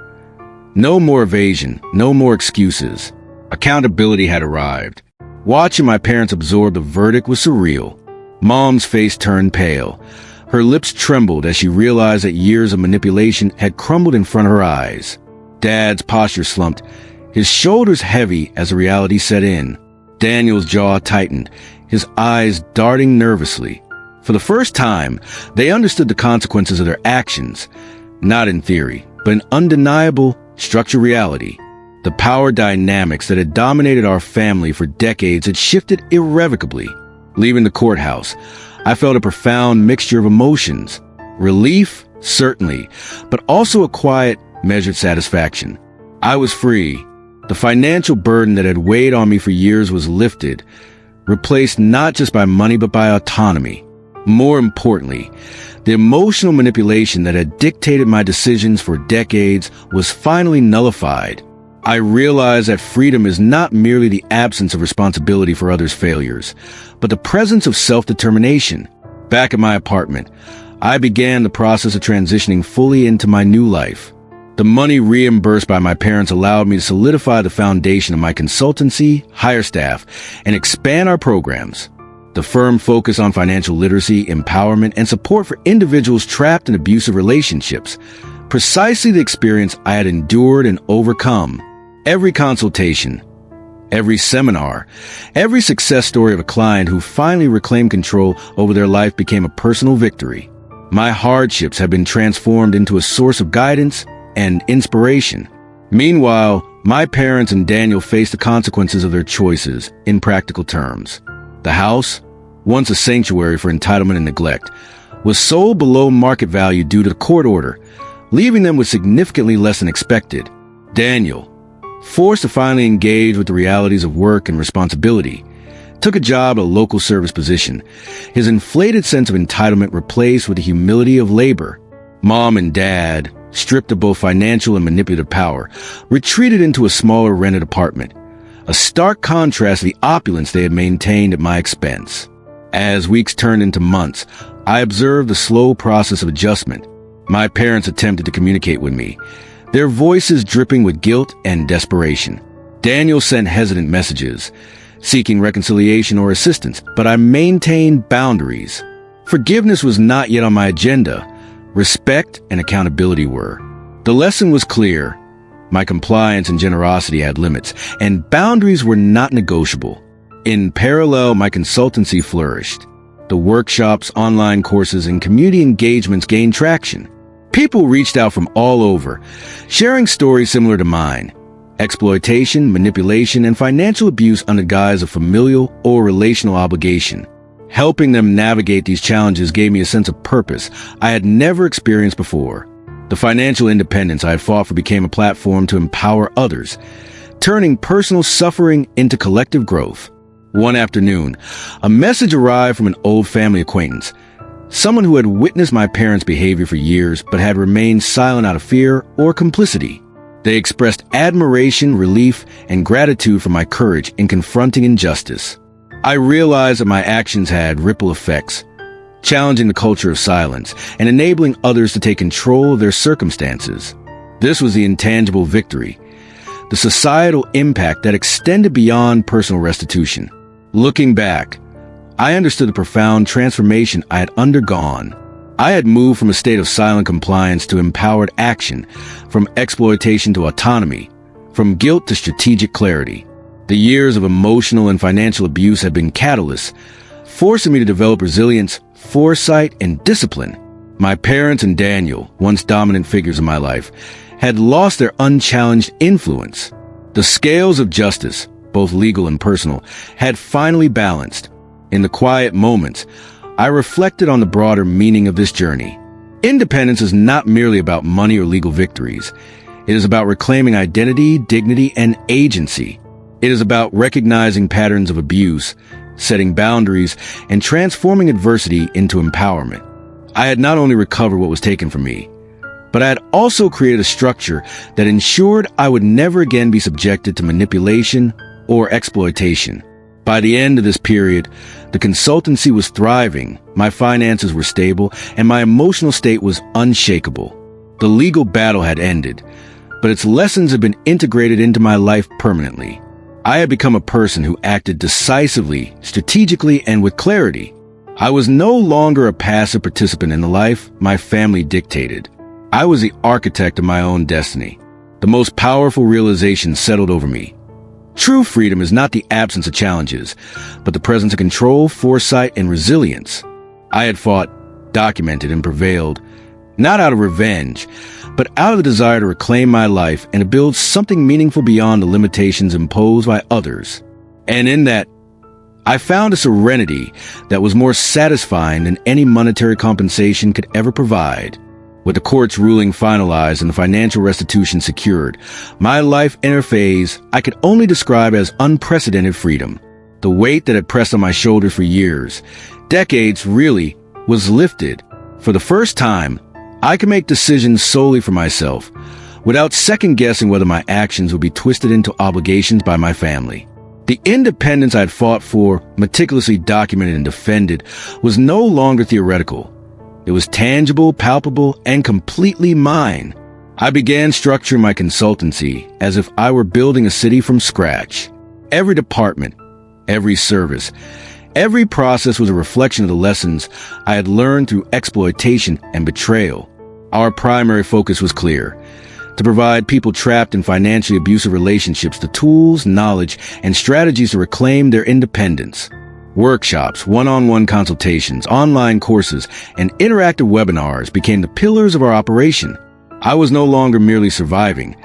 No more evasion, no more excuses. Accountability had arrived. Watching my parents absorb the verdict was surreal. Mom's face turned pale. Her lips trembled as she realized that years of manipulation had crumbled in front of her eyes. Dad's posture slumped, his shoulders heavy as the reality set in. Daniel's jaw tightened, his eyes darting nervously. For the first time, they understood the consequences of their actions, not in theory, but in undeniable, structure reality. The power dynamics that had dominated our family for decades had shifted irrevocably. Leaving the courthouse, I felt a profound mixture of emotions. Relief, certainly, but also a quiet, measured satisfaction. I was free. The financial burden that had weighed on me for years was lifted, replaced not just by money but by autonomy. More importantly, the emotional manipulation that had dictated my decisions for decades was finally nullified. I realized that freedom is not merely the absence of responsibility for others' failures, but the presence of self-determination. Back at my apartment, I began the process of transitioning fully into my new life. The money reimbursed by my parents allowed me to solidify the foundation of my consultancy, hire staff, and expand our programs. The firm focused on financial literacy, empowerment, and support for individuals trapped in abusive relationships, precisely the experience I had endured and overcome. Every consultation, every seminar, every success story of a client who finally reclaimed control over their life became a personal victory. My hardships have been transformed into a source of guidance and inspiration. Meanwhile, my parents and Daniel faced the consequences of their choices in practical terms. The house, once a sanctuary for entitlement and neglect, was sold below market value due to the court order, leaving them with significantly less than expected. Daniel, forced to finally engage with the realities of work and responsibility, took a job at a local service position, his inflated sense of entitlement replaced with the humility of labor. Mom and Dad, stripped of both financial and manipulative power, retreated into a smaller rented apartment, a stark contrast to the opulence they had maintained at my expense. As weeks turned into months, I observed the slow process of adjustment. My parents attempted to communicate with me, their voices dripping with guilt and desperation. Daniel sent hesitant messages, seeking reconciliation or assistance, but I maintained boundaries. Forgiveness was not yet on my agenda. Respect and accountability were. The lesson was clear. My compliance and generosity had limits, and boundaries were not negotiable. In parallel, my consultancy flourished. The workshops, online courses, and community engagements gained traction. People reached out from all over, sharing stories similar to mine. Exploitation, manipulation, and financial abuse under guise of familial or relational obligation. Helping them navigate these challenges gave me a sense of purpose I had never experienced before. The financial independence I had fought for became a platform to empower others, turning personal suffering into collective growth. One afternoon, a message arrived from an old family acquaintance, someone who had witnessed my parents' behavior for years but had remained silent out of fear or complicity. They expressed admiration, relief, and gratitude for my courage in confronting injustice. I realized that my actions had ripple effects, challenging the culture of silence and enabling others to take control of their circumstances. This was the intangible victory, the societal impact that extended beyond personal restitution. Looking back, I understood the profound transformation I had undergone. I had moved from a state of silent compliance to empowered action, from exploitation to autonomy, from guilt to strategic clarity. The years of emotional and financial abuse had been catalysts, forcing me to develop resilience, foresight, and discipline. My parents and Daniel, once dominant figures in my life, had lost their unchallenged influence. The scales of justice, both legal and personal, had finally balanced. In the quiet moments, I reflected on the broader meaning of this journey. Independence is not merely about money or legal victories. It is about reclaiming identity, dignity, and agency. It is about recognizing patterns of abuse, setting boundaries, and transforming adversity into empowerment. I had not only recovered what was taken from me, but I had also created a structure that ensured I would never again be subjected to manipulation or exploitation. By the end of this period, the consultancy was thriving, my finances were stable, and my emotional state was unshakable. The legal battle had ended, but its lessons had been integrated into my life permanently. I had become a person who acted decisively, strategically, and with clarity. I was no longer a passive participant in the life my family dictated. I was the architect of my own destiny. The most powerful realization settled over me. True freedom is not the absence of challenges, but the presence of control, foresight, and resilience. I had fought, documented, and prevailed, not out of revenge, but out of the desire to reclaim my life and to build something meaningful beyond the limitations imposed by others. And in that, I found a serenity that was more satisfying than any monetary compensation could ever provide. With the court's ruling finalized and the financial restitution secured, my life entered a phase I could only describe as unprecedented freedom. The weight that had pressed on my shoulders for years, decades really, was lifted. For the first time, I could make decisions solely for myself, without second-guessing whether my actions would be twisted into obligations by my family. The independence I had fought for, meticulously documented and defended, was no longer theoretical. It was tangible, palpable, and completely mine. I began structuring my consultancy as if I were building a city from scratch. Every department, every service, every process was a reflection of the lessons I had learned through exploitation and betrayal. Our primary focus was clear: to provide people trapped in financially abusive relationships the tools, knowledge, and strategies to reclaim their independence. Workshops, one-on-one consultations, online courses, and interactive webinars became the pillars of our operation. I was no longer merely surviving.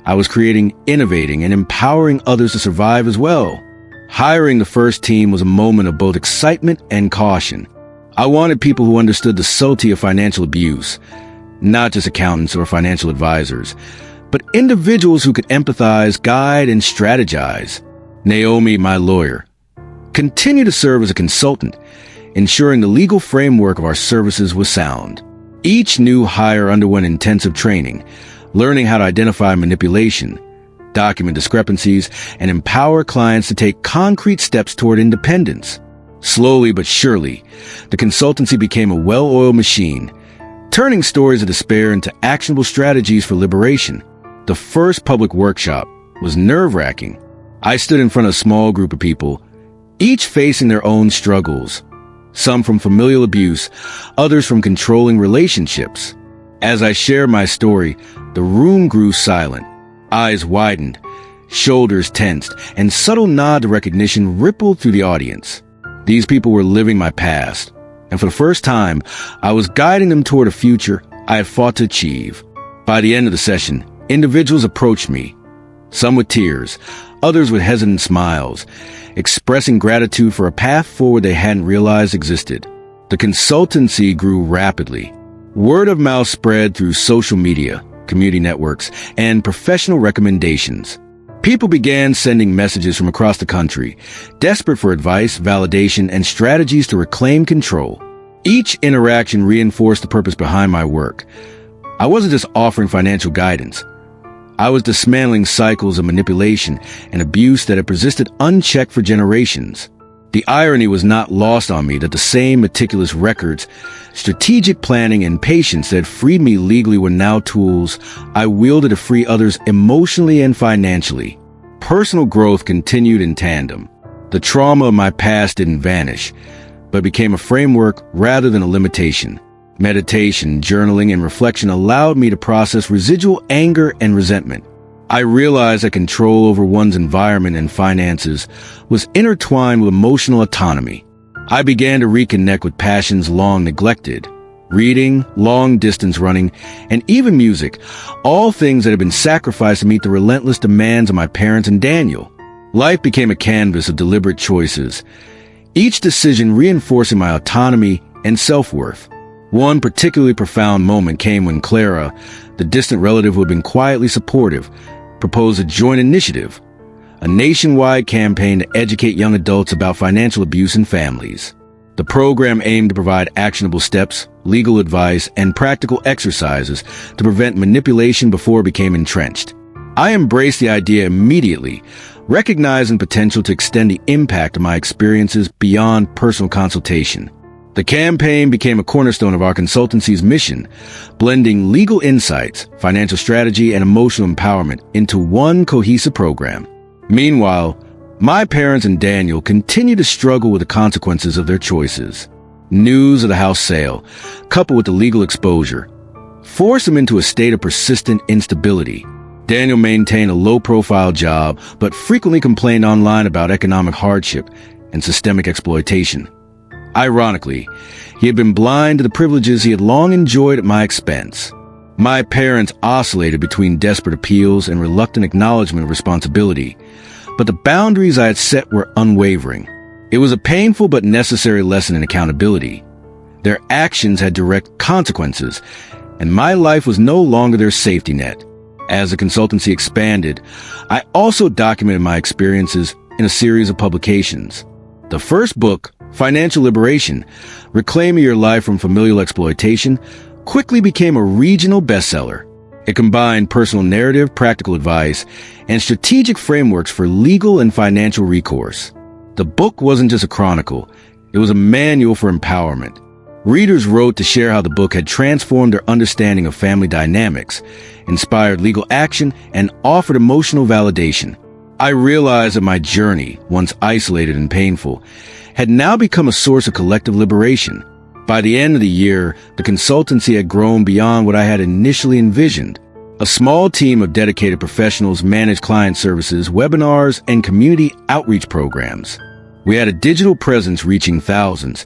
I was creating, innovating, and empowering others to survive as well. Hiring the first team was a moment of both excitement and caution. I wanted people who understood the subtlety of financial abuse, not just accountants or financial advisors, but individuals who could empathize, guide, and strategize. Naomi, my lawyer, continued to serve as a consultant, ensuring the legal framework of our services was sound. Each new hire underwent intensive training, learning how to identify manipulation, document discrepancies, and empower clients to take concrete steps toward independence. Slowly but surely, the consultancy became a well-oiled machine, turning stories of despair into actionable strategies for liberation. The first public workshop was nerve-wracking. I stood in front of a small group of people, each facing their own struggles, some from familial abuse, others from controlling relationships. As I shared my story, the room grew silent. Eyes widened, shoulders tensed, and subtle nod of recognition rippled through the audience. These people were living my past, and for the first time, I was guiding them toward a future I had fought to achieve. By the end of the session, individuals approached me, some with tears, others with hesitant smiles, expressing gratitude for a path forward they hadn't realized existed. The consultancy grew rapidly. Word of mouth spread through social media, community networks, and professional recommendations. People began sending messages from across the country, desperate for advice, validation, and strategies to reclaim control. Each interaction reinforced the purpose behind my work. I wasn't just offering financial guidance. I was dismantling cycles of manipulation and abuse that had persisted unchecked for generations. The irony was not lost on me that the same meticulous records, strategic planning, and patience that had freed me legally were now tools I wielded to free others emotionally and financially. Personal growth continued in tandem. The trauma of my past didn't vanish, but became a framework rather than a limitation. Meditation, journaling, and reflection allowed me to process residual anger and resentment. I realized that control over one's environment and finances was intertwined with emotional autonomy. I began to reconnect with passions long neglected. Reading, long-distance running, and even music, all things that had been sacrificed to meet the relentless demands of my parents and Daniel. Life became a canvas of deliberate choices, each decision reinforcing my autonomy and self-worth. One particularly profound moment came when Clara, the distant relative who had been quietly supportive, proposed a joint initiative, a nationwide campaign to educate young adults about financial abuse in families. The program aimed to provide actionable steps, legal advice, and practical exercises to prevent manipulation before it became entrenched. I embraced the idea immediately, recognizing potential to extend the impact of my experiences beyond personal consultation. The campaign became a cornerstone of our consultancy's mission, blending legal insights, financial strategy, and emotional empowerment into one cohesive program. Meanwhile, my parents and Daniel continued to struggle with the consequences of their choices. News of the house sale, coupled with the legal exposure, forced them into a state of persistent instability. Daniel maintained a low-profile job, but frequently complained online about economic hardship and systemic exploitation. Ironically, he had been blind to the privileges he had long enjoyed at my expense. My parents oscillated between desperate appeals and reluctant acknowledgement of responsibility, but the boundaries I had set were unwavering. It was a painful but necessary lesson in accountability. Their actions had direct consequences, and my life was no longer their safety net. As the consultancy expanded, I also documented my experiences in a series of publications. The first book, Financial Liberation, Reclaiming Your Life from Familial Exploitation, quickly became a regional bestseller. It combined personal narrative, practical advice, and strategic frameworks for legal and financial recourse. The book wasn't just a chronicle, it was a manual for empowerment. Readers wrote to share how the book had transformed their understanding of family dynamics, inspired legal action, and offered emotional validation. I realized that my journey, once isolated and painful, had now become a source of collective liberation. By the end of the year, the consultancy had grown beyond what I had initially envisioned. A small team of dedicated professionals managed client services, webinars, and community outreach programs. We had a digital presence reaching thousands,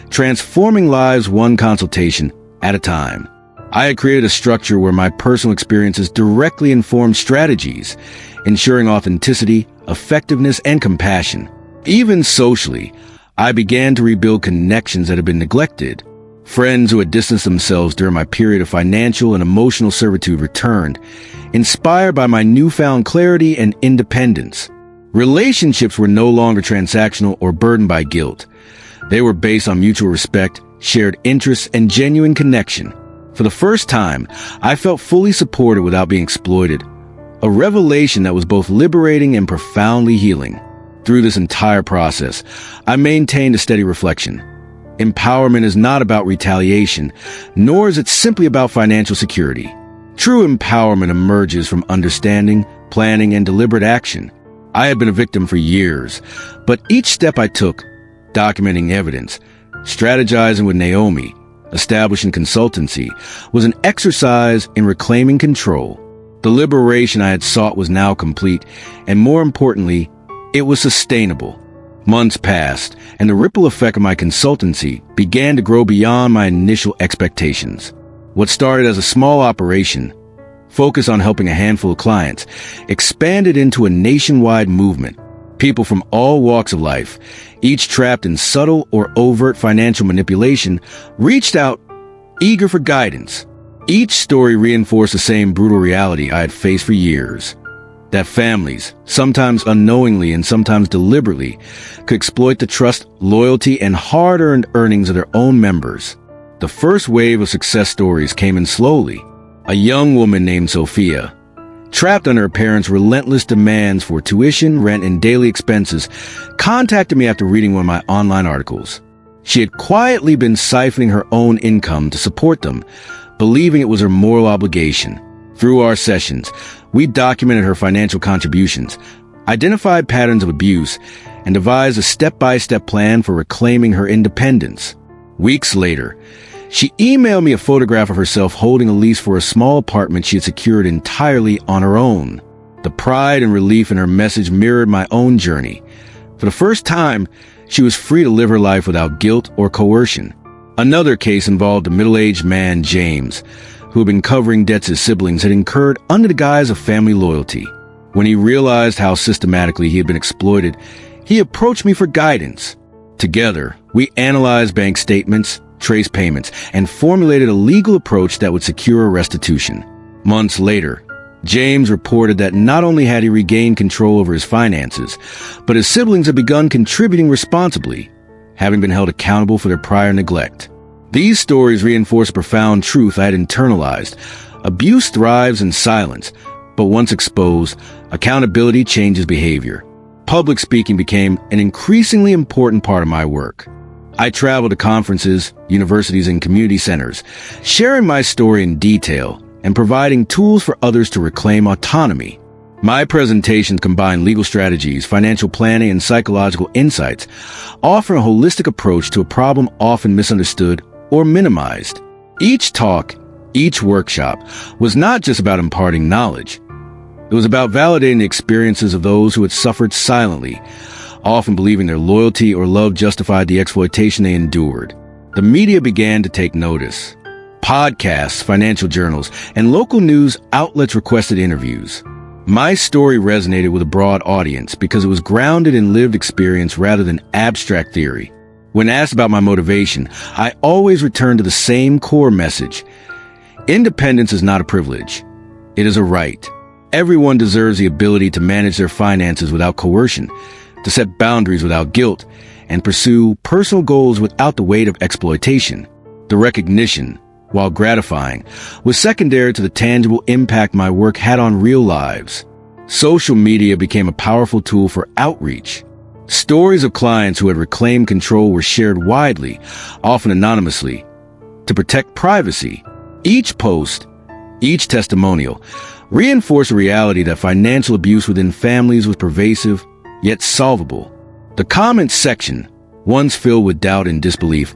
transforming lives one consultation at a time. I had created a structure where my personal experiences directly informed strategies, ensuring authenticity, effectiveness, and compassion. Even socially, I began to rebuild connections that had been neglected. Friends who had distanced themselves during my period of financial and emotional servitude returned, inspired by my newfound clarity and independence. Relationships were no longer transactional or burdened by guilt. They were based on mutual respect, shared interests, and genuine connection. For the first time, I felt fully supported without being exploited, a revelation that was both liberating and profoundly healing. Through this entire process, I maintained a steady reflection. Empowerment is not about retaliation, nor is it simply about financial security. True empowerment emerges from understanding, planning, and deliberate action. I had been a victim for years, but each step I took, documenting evidence, strategizing with Naomi, establishing consultancy, was an exercise in reclaiming control. The liberation I had sought was now complete, and more importantly, it was sustainable. Months passed, and the ripple effect of my consultancy began to grow beyond my initial expectations. What started as a small operation, focused on helping a handful of clients, expanded into a nationwide movement. People from all walks of life, each trapped in subtle or overt financial manipulation, reached out, eager for guidance. Each story reinforced the same brutal reality I had faced for years. That families, sometimes unknowingly and sometimes deliberately, could exploit the trust, loyalty, and hard-earned earnings of their own members. The first wave of success stories came in slowly. A young woman named Sophia, trapped under her parents' relentless demands for tuition, rent, and daily expenses, contacted me after reading one of my online articles. She had quietly been siphoning her own income to support them, believing it was her moral obligation. Through our sessions, we documented her financial contributions, identified patterns of abuse, and devised a step-by-step plan for reclaiming her independence. Weeks later, she emailed me a photograph of herself holding a lease for a small apartment she had secured entirely on her own. The pride and relief in her message mirrored my own journey. For the first time, she was free to live her life without guilt or coercion. Another case involved a middle-aged man, James, who had been covering debts his siblings had incurred under the guise of family loyalty. When he realized how systematically he had been exploited, he approached me for guidance. Together, we analyzed bank statements, traced payments, and formulated a legal approach that would secure restitution. Months later, James reported that not only had he regained control over his finances, but his siblings had begun contributing responsibly, having been held accountable for their prior neglect. These stories reinforce a profound truth I had internalized. Abuse thrives in silence, but once exposed, accountability changes behavior. Public speaking became an increasingly important part of my work. I traveled to conferences, universities, and community centers, sharing my story in detail and providing tools for others to reclaim autonomy. My presentations combine legal strategies, financial planning, and psychological insights, offering a holistic approach to a problem often misunderstood or minimized. Each talk, each workshop, was not just about imparting knowledge. It was about validating the experiences of those who had suffered silently, often believing their loyalty or love justified the exploitation they endured. The media began to take notice. Podcasts, financial journals, and local news outlets requested interviews. My story resonated with a broad audience because it was grounded in lived experience rather than abstract theory. When asked about my motivation, I always returned to the same core message. Independence is not a privilege. It is a right. Everyone deserves the ability to manage their finances without coercion, to set boundaries without guilt, and pursue personal goals without the weight of exploitation. The recognition, while gratifying, was secondary to the tangible impact my work had on real lives. Social media became a powerful tool for outreach. Stories of clients who had reclaimed control were shared widely, often anonymously, to protect privacy. Each post, each testimonial, reinforced the reality that financial abuse within families was pervasive, yet solvable. The comments section, once filled with doubt and disbelief,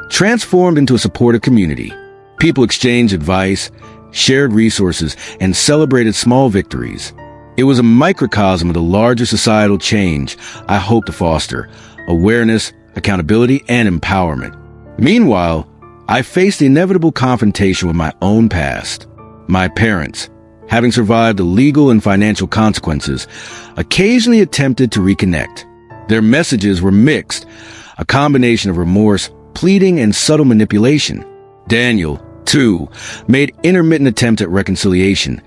transformed into a supportive community. People exchanged advice, shared resources, and celebrated small victories. It was a microcosm of the larger societal change I hoped to foster: awareness, accountability, and empowerment. Meanwhile, I faced the inevitable confrontation with my own past. My parents, having survived the legal and financial consequences, occasionally attempted to reconnect. Their messages were mixed, a combination of remorse, pleading, and subtle manipulation. Daniel, too, made intermittent attempts at reconciliation,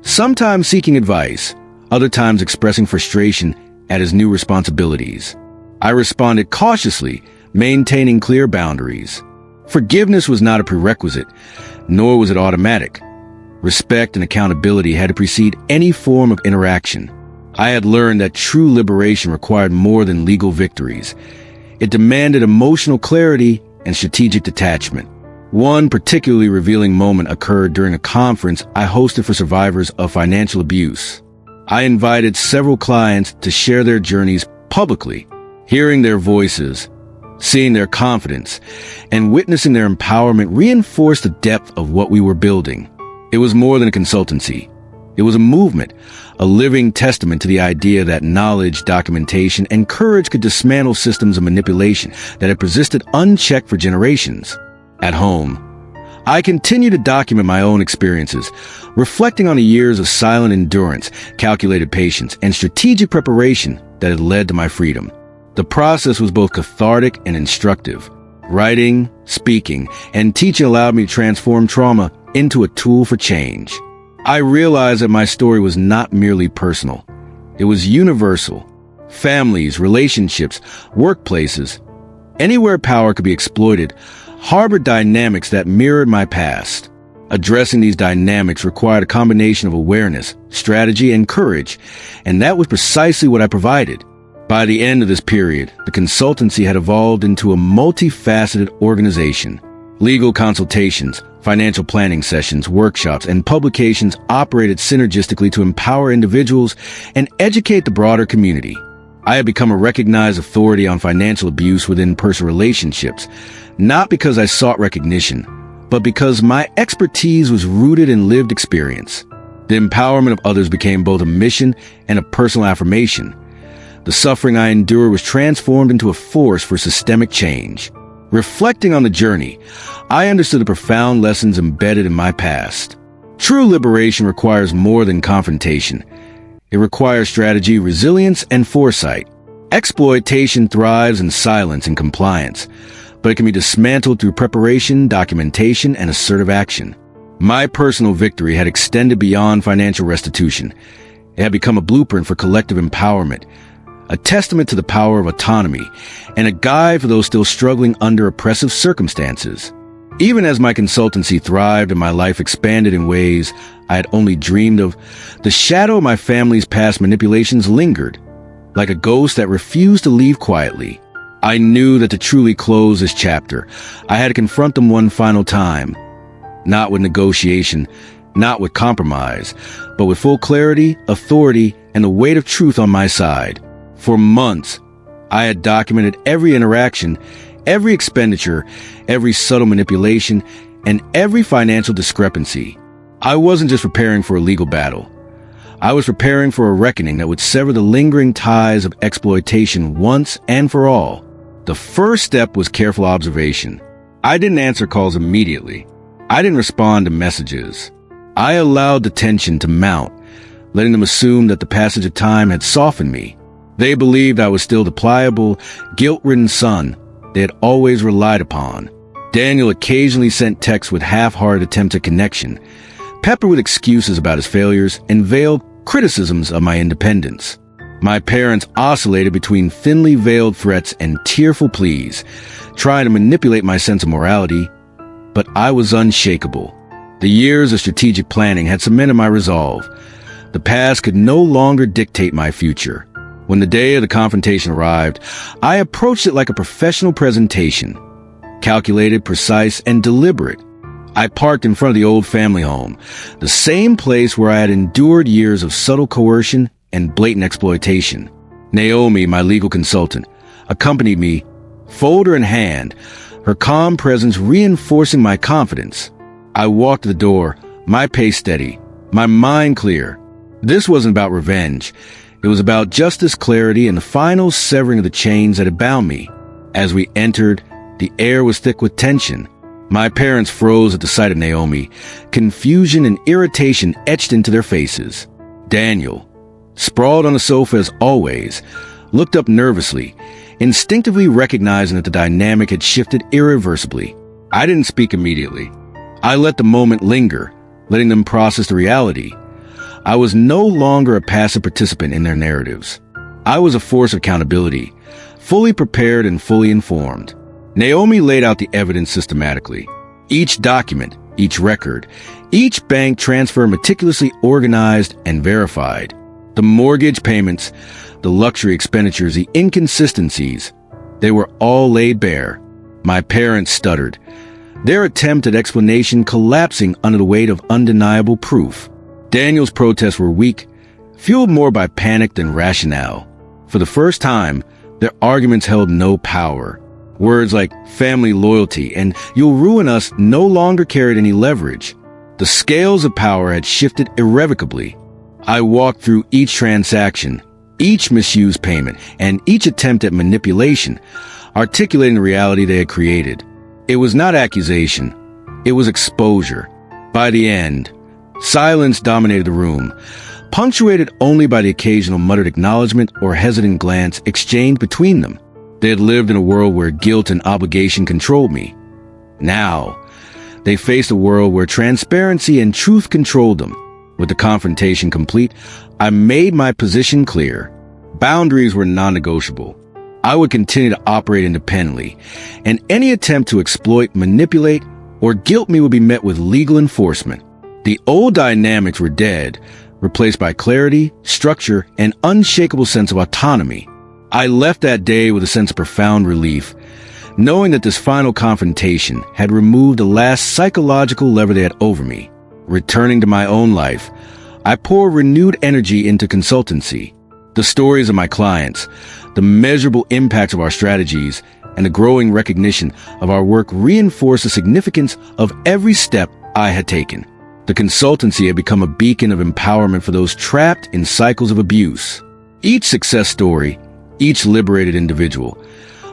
sometimes seeking advice, other times expressing frustration at his new responsibilities. I responded cautiously, maintaining clear boundaries. Forgiveness was not a prerequisite, nor was it automatic. Respect and accountability had to precede any form of interaction. I had learned that true liberation required more than legal victories. It demanded emotional clarity and strategic detachment. One particularly revealing moment occurred during a conference I hosted for survivors of financial abuse. I invited several clients to share their journeys publicly. Hearing their voices, seeing their confidence, and witnessing their empowerment reinforced the depth of what we were building. It was more than a consultancy. It was a movement, a living testament to the idea that knowledge, documentation, and courage could dismantle systems of manipulation that had persisted unchecked for generations. At home, I continued to document my own experiences, reflecting on the years of silent endurance, calculated patience, and strategic preparation that had led to my freedom. The process was both cathartic and instructive. Writing, speaking, and teaching allowed me to transform trauma into a tool for change. I realized that my story was not merely personal. It was universal. Families, relationships, workplaces, anywhere power could be exploited, harbored dynamics that mirrored my past. Addressing these dynamics required a combination of awareness, strategy, and courage, and that was precisely what I provided. By the end of this period, the consultancy had evolved into a multifaceted organization. Legal consultations, financial planning sessions, workshops, and publications operated synergistically to empower individuals and educate the broader community. I had become a recognized authority on financial abuse within personal relationships, not because I sought recognition, but because my expertise was rooted in lived experience. The empowerment of others became both a mission and a personal affirmation. The suffering I endured was transformed into a force for systemic change. Reflecting on the journey, I understood the profound lessons embedded in my past. True liberation requires more than confrontation. It requires strategy, resilience, and foresight. Exploitation thrives in silence and compliance, but it can be dismantled through preparation, documentation, and assertive action. My personal victory had extended beyond financial restitution. It had become a blueprint for collective empowerment, a testament to the power of autonomy, and a guide for those still struggling under oppressive circumstances. Even as my consultancy thrived and my life expanded in ways I had only dreamed of, the shadow of my family's past manipulations lingered, like a ghost that refused to leave quietly. I knew that to truly close this chapter, I had to confront them one final time. Not with negotiation, not with compromise, but with full clarity, authority, and the weight of truth on my side. For months, I had documented every interaction, every expenditure, every subtle manipulation, and every financial discrepancy. I wasn't just preparing for a legal battle. I was preparing for a reckoning that would sever the lingering ties of exploitation once and for all. The first step was careful observation. I didn't answer calls immediately. I didn't respond to messages. I allowed the tension to mount, letting them assume that the passage of time had softened me. They believed I was still the pliable, guilt-ridden son they had always relied upon. Daniel occasionally sent texts with half-hearted attempts at connection, peppered with excuses about his failures and veiled criticisms of my independence. My parents oscillated between thinly veiled threats and tearful pleas, trying to manipulate my sense of morality, but I was unshakable. The years of strategic planning had cemented my resolve. The past could no longer dictate my future. When the day of the confrontation arrived, I approached it like a professional presentation, calculated, precise, and deliberate. I parked in front of the old family home, the same place where I had endured years of subtle coercion and blatant exploitation. Naomi, my legal consultant, accompanied me, folder in hand, her calm presence reinforcing my confidence. I walked to the door, my pace steady, my mind clear. This wasn't about revenge. It was about justice, clarity, and the final severing of the chains that had bound me. As we entered, the air was thick with tension. My parents froze at the sight of Naomi, confusion and irritation etched into their faces. Daniel, sprawled on the sofa as always, looked up nervously, instinctively recognizing that the dynamic had shifted irreversibly. I didn't speak immediately. I let the moment linger, letting them process the reality. I was no longer a passive participant in their narratives. I was a force of accountability, fully prepared and fully informed. Naomi laid out the evidence systematically. Each document, each record, each bank transfer meticulously organized and verified. The mortgage payments, the luxury expenditures, the inconsistencies, they were all laid bare. My parents stuttered, their attempt at explanation collapsing under the weight of undeniable proof. Daniel's protests were weak, fueled more by panic than rationale. For the first time, their arguments held no power. Words like family loyalty and "you'll ruin us" no longer carried any leverage. The scales of power had shifted irrevocably. I walked through each transaction, each misused payment, and each attempt at manipulation, articulating the reality they had created. It was not accusation. It was exposure. By the end, silence dominated the room, punctuated only by the occasional muttered acknowledgement or hesitant glance exchanged between them. They had lived in a world where guilt and obligation controlled me. Now, they faced a world where transparency and truth controlled them. With the confrontation complete, I made my position clear. Boundaries were non-negotiable. I would continue to operate independently, and any attempt to exploit, manipulate, or guilt me would be met with legal enforcement. The old dynamics were dead, replaced by clarity, structure, and unshakable sense of autonomy. I left that day with a sense of profound relief, knowing that this final confrontation had removed the last psychological lever they had over me. Returning to my own life, I poured renewed energy into consultancy. The stories of my clients, the measurable impacts of our strategies, and the growing recognition of our work reinforced the significance of every step I had taken. The consultancy had become a beacon of empowerment for those trapped in cycles of abuse. Each success story, each liberated individual,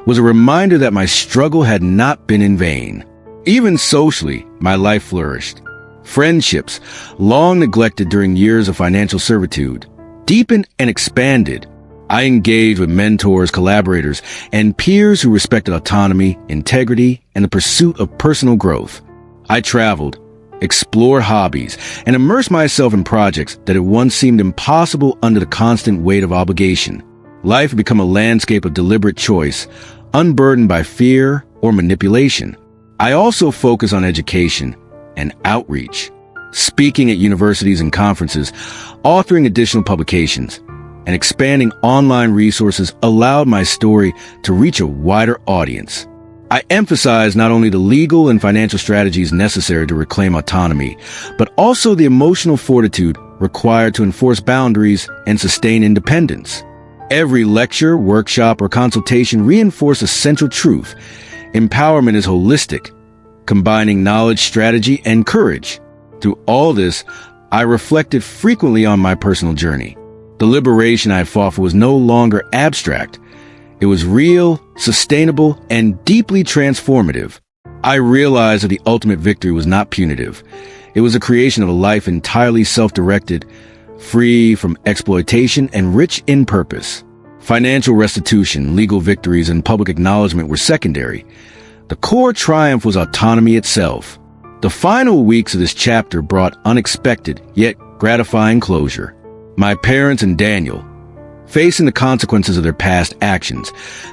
was a reminder that my struggle had not been in vain. Even socially, my life flourished. Friendships, long neglected during years of financial servitude, deepened and expanded. I engaged with mentors, collaborators, and peers who respected autonomy, integrity, and the pursuit of personal growth. I traveled, explored hobbies, and immersed myself in projects that had once seemed impossible under the constant weight of obligation. Life had become a landscape of deliberate choice, unburdened by fear or manipulation. I also focused on education and outreach, speaking at universities and conferences, authoring additional publications, and expanding online resources allowed my story to reach a wider audience. I emphasized not only the legal and financial strategies necessary to reclaim autonomy, but also the emotional fortitude required to enforce boundaries and sustain independence. Every lecture, workshop, or consultation reinforced a central truth. Empowerment is holistic, combining knowledge, strategy, and courage. Through all this, I reflected frequently on my personal journey. The liberation I had fought for was no longer abstract. It was real, sustainable, and deeply transformative. I realized that the ultimate victory was not punitive. It was a creation of a life entirely self-directed, free from exploitation and rich in purpose. Financial restitution, legal victories, and public acknowledgement were secondary. The core triumph was autonomy itself. The final weeks of this chapter brought unexpected, yet gratifying closure. My parents and Daniel, facing the consequences of their past actions,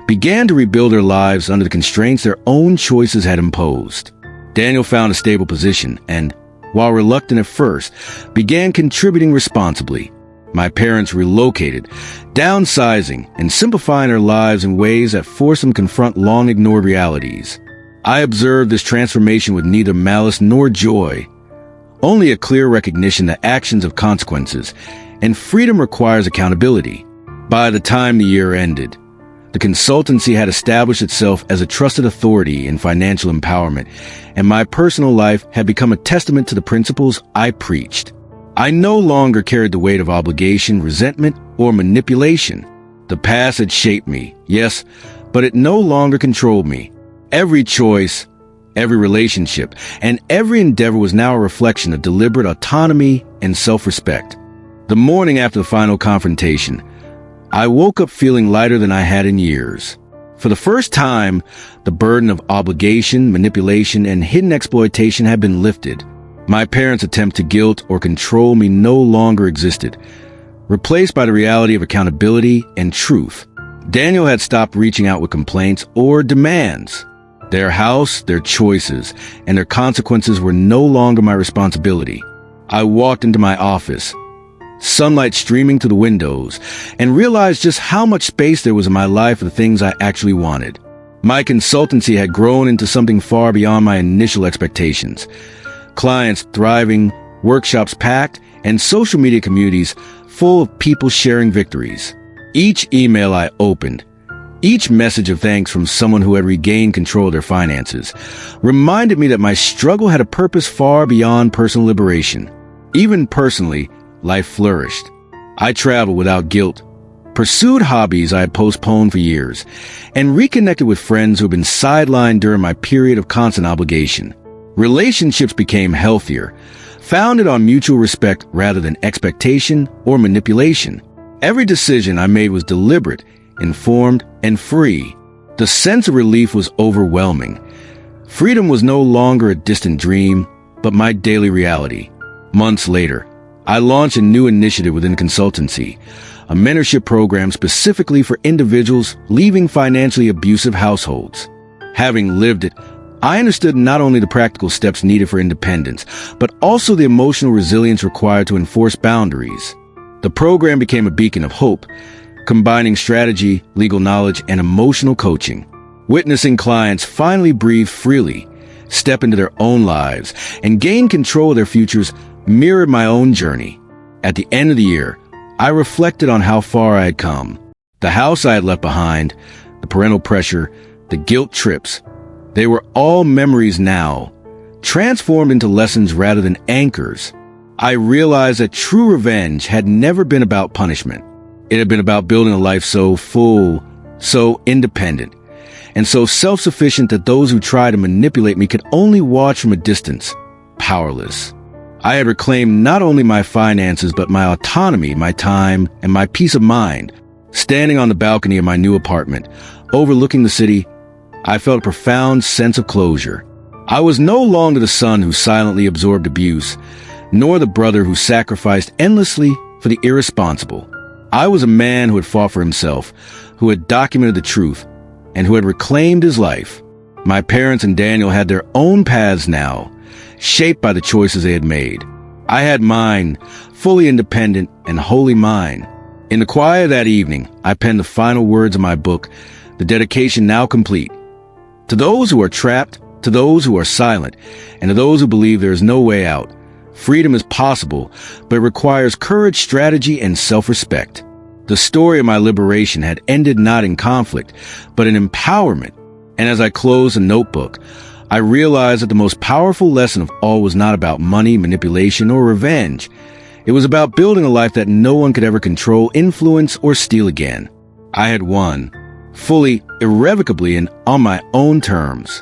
began to rebuild their lives under the constraints their own choices had imposed. Daniel found a stable position and, while reluctant at first, began contributing responsibly. My parents relocated, downsizing and simplifying their lives in ways that forced them to confront long-ignored realities. I observed this transformation with neither malice nor joy, only a clear recognition that actions have consequences, and freedom requires accountability. By the time the year ended, the consultancy had established itself as a trusted authority in financial empowerment, and my personal life had become a testament to the principles I preached. I no longer carried the weight of obligation, resentment, or manipulation. The past had shaped me, yes, but it no longer controlled me. Every choice, every relationship, and every endeavor was now a reflection of deliberate autonomy and self-respect. The morning after the final confrontation, I woke up feeling lighter than I had in years. For the first time, the burden of obligation, manipulation, and hidden exploitation had been lifted. My parents' attempt to guilt or control me no longer existed, replaced by the reality of accountability and truth. Daniel had stopped reaching out with complaints or demands. Their house, their choices, and their consequences were no longer my responsibility. I walked into my office, sunlight streaming through the windows, and realized just how much space there was in my life for the things I actually wanted. My consultancy had grown into something far beyond my initial expectations. Clients thriving, workshops packed, and social media communities full of people sharing victories. Each email I opened, each message of thanks from someone who had regained control of their finances, reminded me that my struggle had a purpose far beyond personal liberation. Even personally, life flourished. I traveled without guilt, pursued hobbies I had postponed for years, and reconnected with friends who had been sidelined during my period of constant obligation. Relationships became healthier, founded on mutual respect rather than expectation or manipulation. Every decision I made was deliberate, informed, and free. The sense of relief was overwhelming. Freedom was no longer a distant dream, but my daily reality. Months later, I launched a new initiative within consultancy, a mentorship program specifically for individuals leaving financially abusive households. Having lived it, I understood not only the practical steps needed for independence, but also the emotional resilience required to enforce boundaries. The program became a beacon of hope, combining strategy, legal knowledge, and emotional coaching. Witnessing clients finally breathe freely, step into their own lives, and gain control of their futures mirrored my own journey. At the end of the year, I reflected on how far I had come. The house I had left behind, the parental pressure, the guilt trips, they were all memories now, transformed into lessons rather than anchors. I realized that true revenge had never been about punishment. It had been about building a life so full, so independent, and so self-sufficient that those who tried to manipulate me could only watch from a distance, powerless. I had reclaimed not only my finances, but my autonomy, my time, and my peace of mind. Standing on the balcony of my new apartment, overlooking the city, I felt a profound sense of closure. I was no longer the son who silently absorbed abuse, nor the brother who sacrificed endlessly for the irresponsible. I was a man who had fought for himself, who had documented the truth, and who had reclaimed his life. My parents and Daniel had their own paths now, shaped by the choices they had made. I had mine, fully independent and wholly mine. In the quiet of that evening, I penned the final words of my book, the dedication now complete. To those who are trapped, to those who are silent, and to those who believe there is no way out, freedom is possible, but it requires courage, strategy, and self-respect. The story of my liberation had ended not in conflict, but in empowerment. And as I closed the notebook, I realized that the most powerful lesson of all was not about money, manipulation, or revenge. It was about building a life that no one could ever control, influence, or steal again. I had won, fully, irrevocably, and on my own terms.